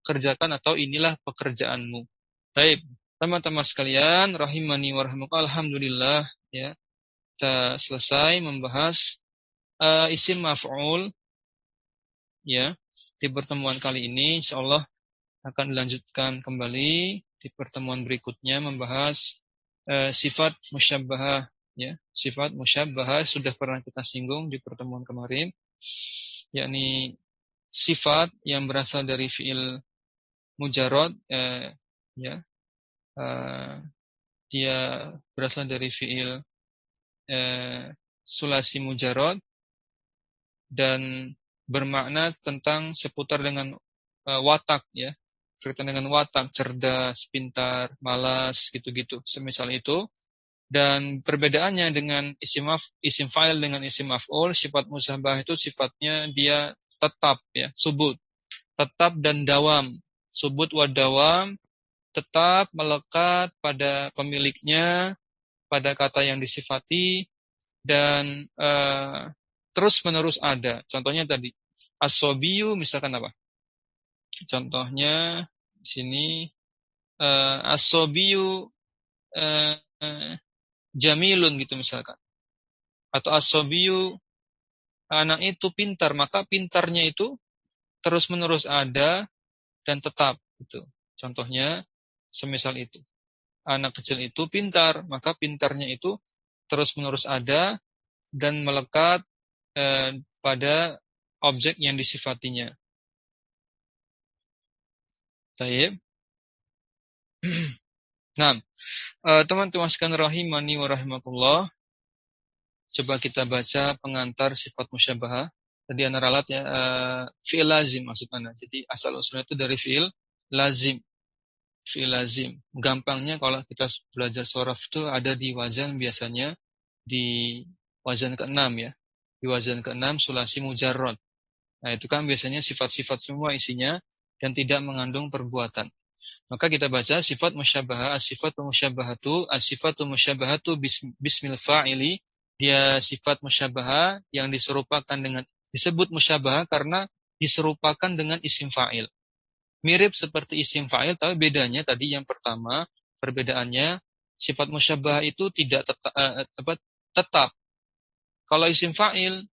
kerjakan atau inilah pekerjaanmu. Baik, teman-teman sekalian rahimani wa rahimakumullah, alhamdulillah ya. Kita selesai membahas isim maf'ul ya. Di pertemuan kali ini insyaallah akan dilanjutkan kembali di pertemuan berikutnya membahas sifat musyabbahah ya. Sifat musyabbahah sudah pernah kita singgung di pertemuan kemarin, yakni sifat yang berasal dari fiil mujarrad ya. Dia berasal dari fiil sulasi mujarrad dan bermakna tentang seputar dengan watak ya. Berkaitan dengan watak, cerdas, pintar, malas, gitu-gitu. Semisal itu. Dan perbedaannya dengan isim fa'il dengan isim maf'ul, sifat musyabbah itu sifatnya dia tetap ya, subut. Tetap dan dawam. Subut wa dawam, tetap melekat pada pemiliknya, pada kata yang disifati, dan terus-menerus ada. Contohnya tadi, as-sobiyu misalkan apa? Contohnya di sini as-sobiyu jamilun gitu misalkan. Atau as-sobiyu anak itu pintar, maka pintarnya itu terus-menerus ada dan tetap gitu. Contohnya semisal itu. Anak kecil itu pintar, maka pintarnya itu terus-menerus ada dan melekat pada objek yang disifatinya. Baik. Nah, teman-teman sekalian rahimani wa rahimakumullah, coba kita baca pengantar sifat musyabbahah. Tadi ana ralat ya, fi'il lazim maksudnya. Jadi asal usulnya itu dari fi'il lazim. Fi'il lazim. Gampangnya kalau kita belajar sorof itu ada di wazan biasanya di wazan ke-6 ya. Di wazan ke-6 sulasi mujarrad. Nah, itu kan biasanya sifat-sifat semua isinya dan tidak mengandung perbuatan. Maka kita baca sifat musyabbahah, as-sifatu musyabbahatu bismil fa'ili. Dia sifat musyabbahah yang diserupakan dengan, disebut musyabbahah karena diserupakan dengan isim fa'il. Mirip seperti isim fa'il, tapi bedanya tadi yang pertama, perbedaannya sifat musyabbahah itu tidak tetap. Kalau isim fa'il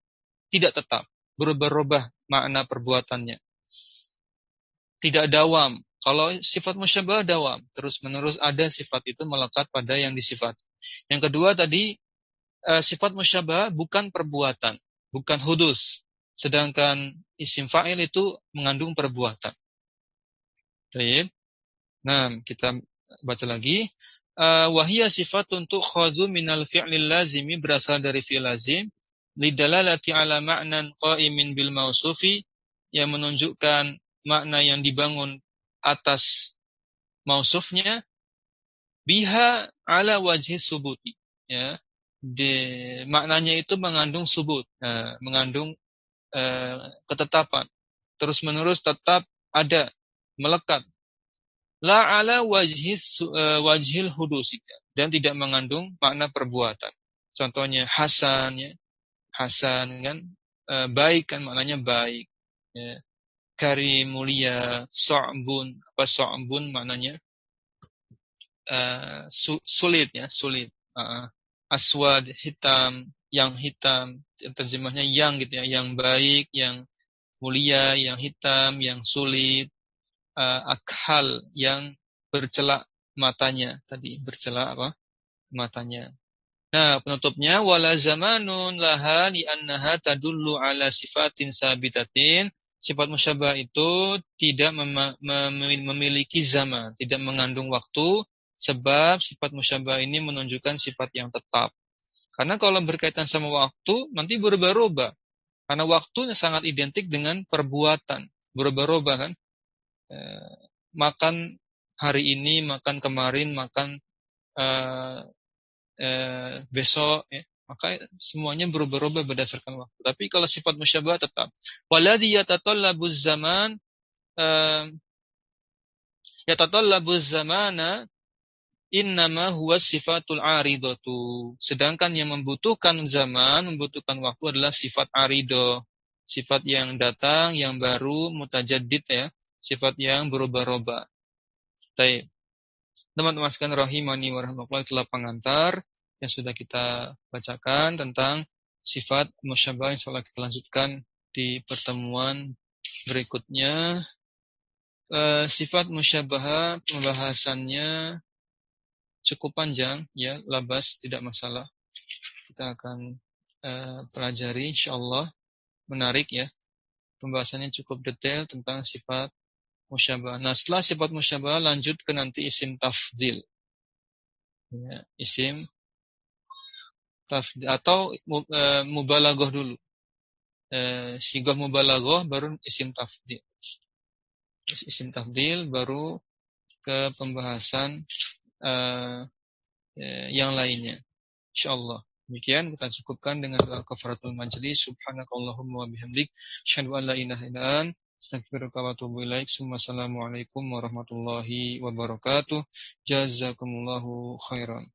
tidak tetap, berubah-ubah makna perbuatannya. Tidak dawam. Kalau sifat musyabbah dawam, terus-menerus ada sifat itu melekat pada yang disifat. Yang kedua tadi, sifat musyabbah bukan perbuatan, bukan hudus. Sedangkan isim fa'il itu mengandung perbuatan. Baik. Nah, kita baca lagi. Wahia sifat untuk khazu minal fi'lil lazimi, berasal dari fi'il lazim. Lidalalati ala ma'nan qa'imin bil mausufi, yang menunjukkan makna yang dibangun atas mausufnya, biha ala wajhi subuti ya. Maknanya itu mengandung subut, mengandung ketetapan, terus menerus tetap ada, melekat. La ala wajhil hudusi, dan tidak mengandung makna perbuatan. Contohnya hasan ya. Hasan kan baik kan, maknanya baik ya. Karim mulia, so'bun, apa so'bun maknanya sulit ya, sulit. Aswad hitam, yang hitam, terjemahnya yang gitu ya, yang baik, yang mulia, yang hitam, yang sulit. Akhal, yang bercelak matanya, tadi bercelak apa? Matanya. Nah, penutupnya wala zamanun laha li annaha tadullu ala sifatin sabitatin. Sifat musyabbah itu tidak memiliki zaman, tidak mengandung waktu, sebab sifat musyabbah ini menunjukkan sifat yang tetap. Karena kalau berkaitan sama waktu, nanti berubah-ubah. Karena waktunya sangat identik dengan perbuatan, berubah-ubah kan. Makan hari ini, makan kemarin, makan besok, ya, maka semuanya berubah-ubah berdasarkan waktu. Tapi kalau sifat musyabah tetap. Waladhi yatatallabuz zaman, eh, yatatallabuz zamana innama huwa sifatul aridatu. Sedangkan yang membutuhkan zaman, membutuhkan waktu adalah sifat arido. Sifat yang datang, yang baru, mutajaddid ya. Sifat yang berubah-ubah. Baik. Teman-teman sekalian rahimani wa rahmatullahi, telah pengantar yang sudah kita bacakan tentang sifat musyabah. Insyaallah kita lanjutkan di pertemuan berikutnya. Sifat musyabah pembahasannya cukup panjang ya, labas tidak masalah. Kita akan pelajari insyaallah, menarik ya. Pembahasannya cukup detail tentang sifat musyabah. Nah, setelah sifat musyabah lanjut ke nanti isim tafdil. Ya, isim tafdil atau mubalaghah dulu. Sigah mubalaghah baru isim tafdil. Isim tafdil baru ke pembahasan yang lainnya. Insyaallah. Demikian kita cukupkan dengan doa kafaratul majlis. Subhanakallahumma wa bihamdik, asyhadu an la ilaha illa anta, astaghfiruka wa atubu ilaik. Assalamualaikum warahmatullahi wabarakatuh. Jazakumullahu khairan.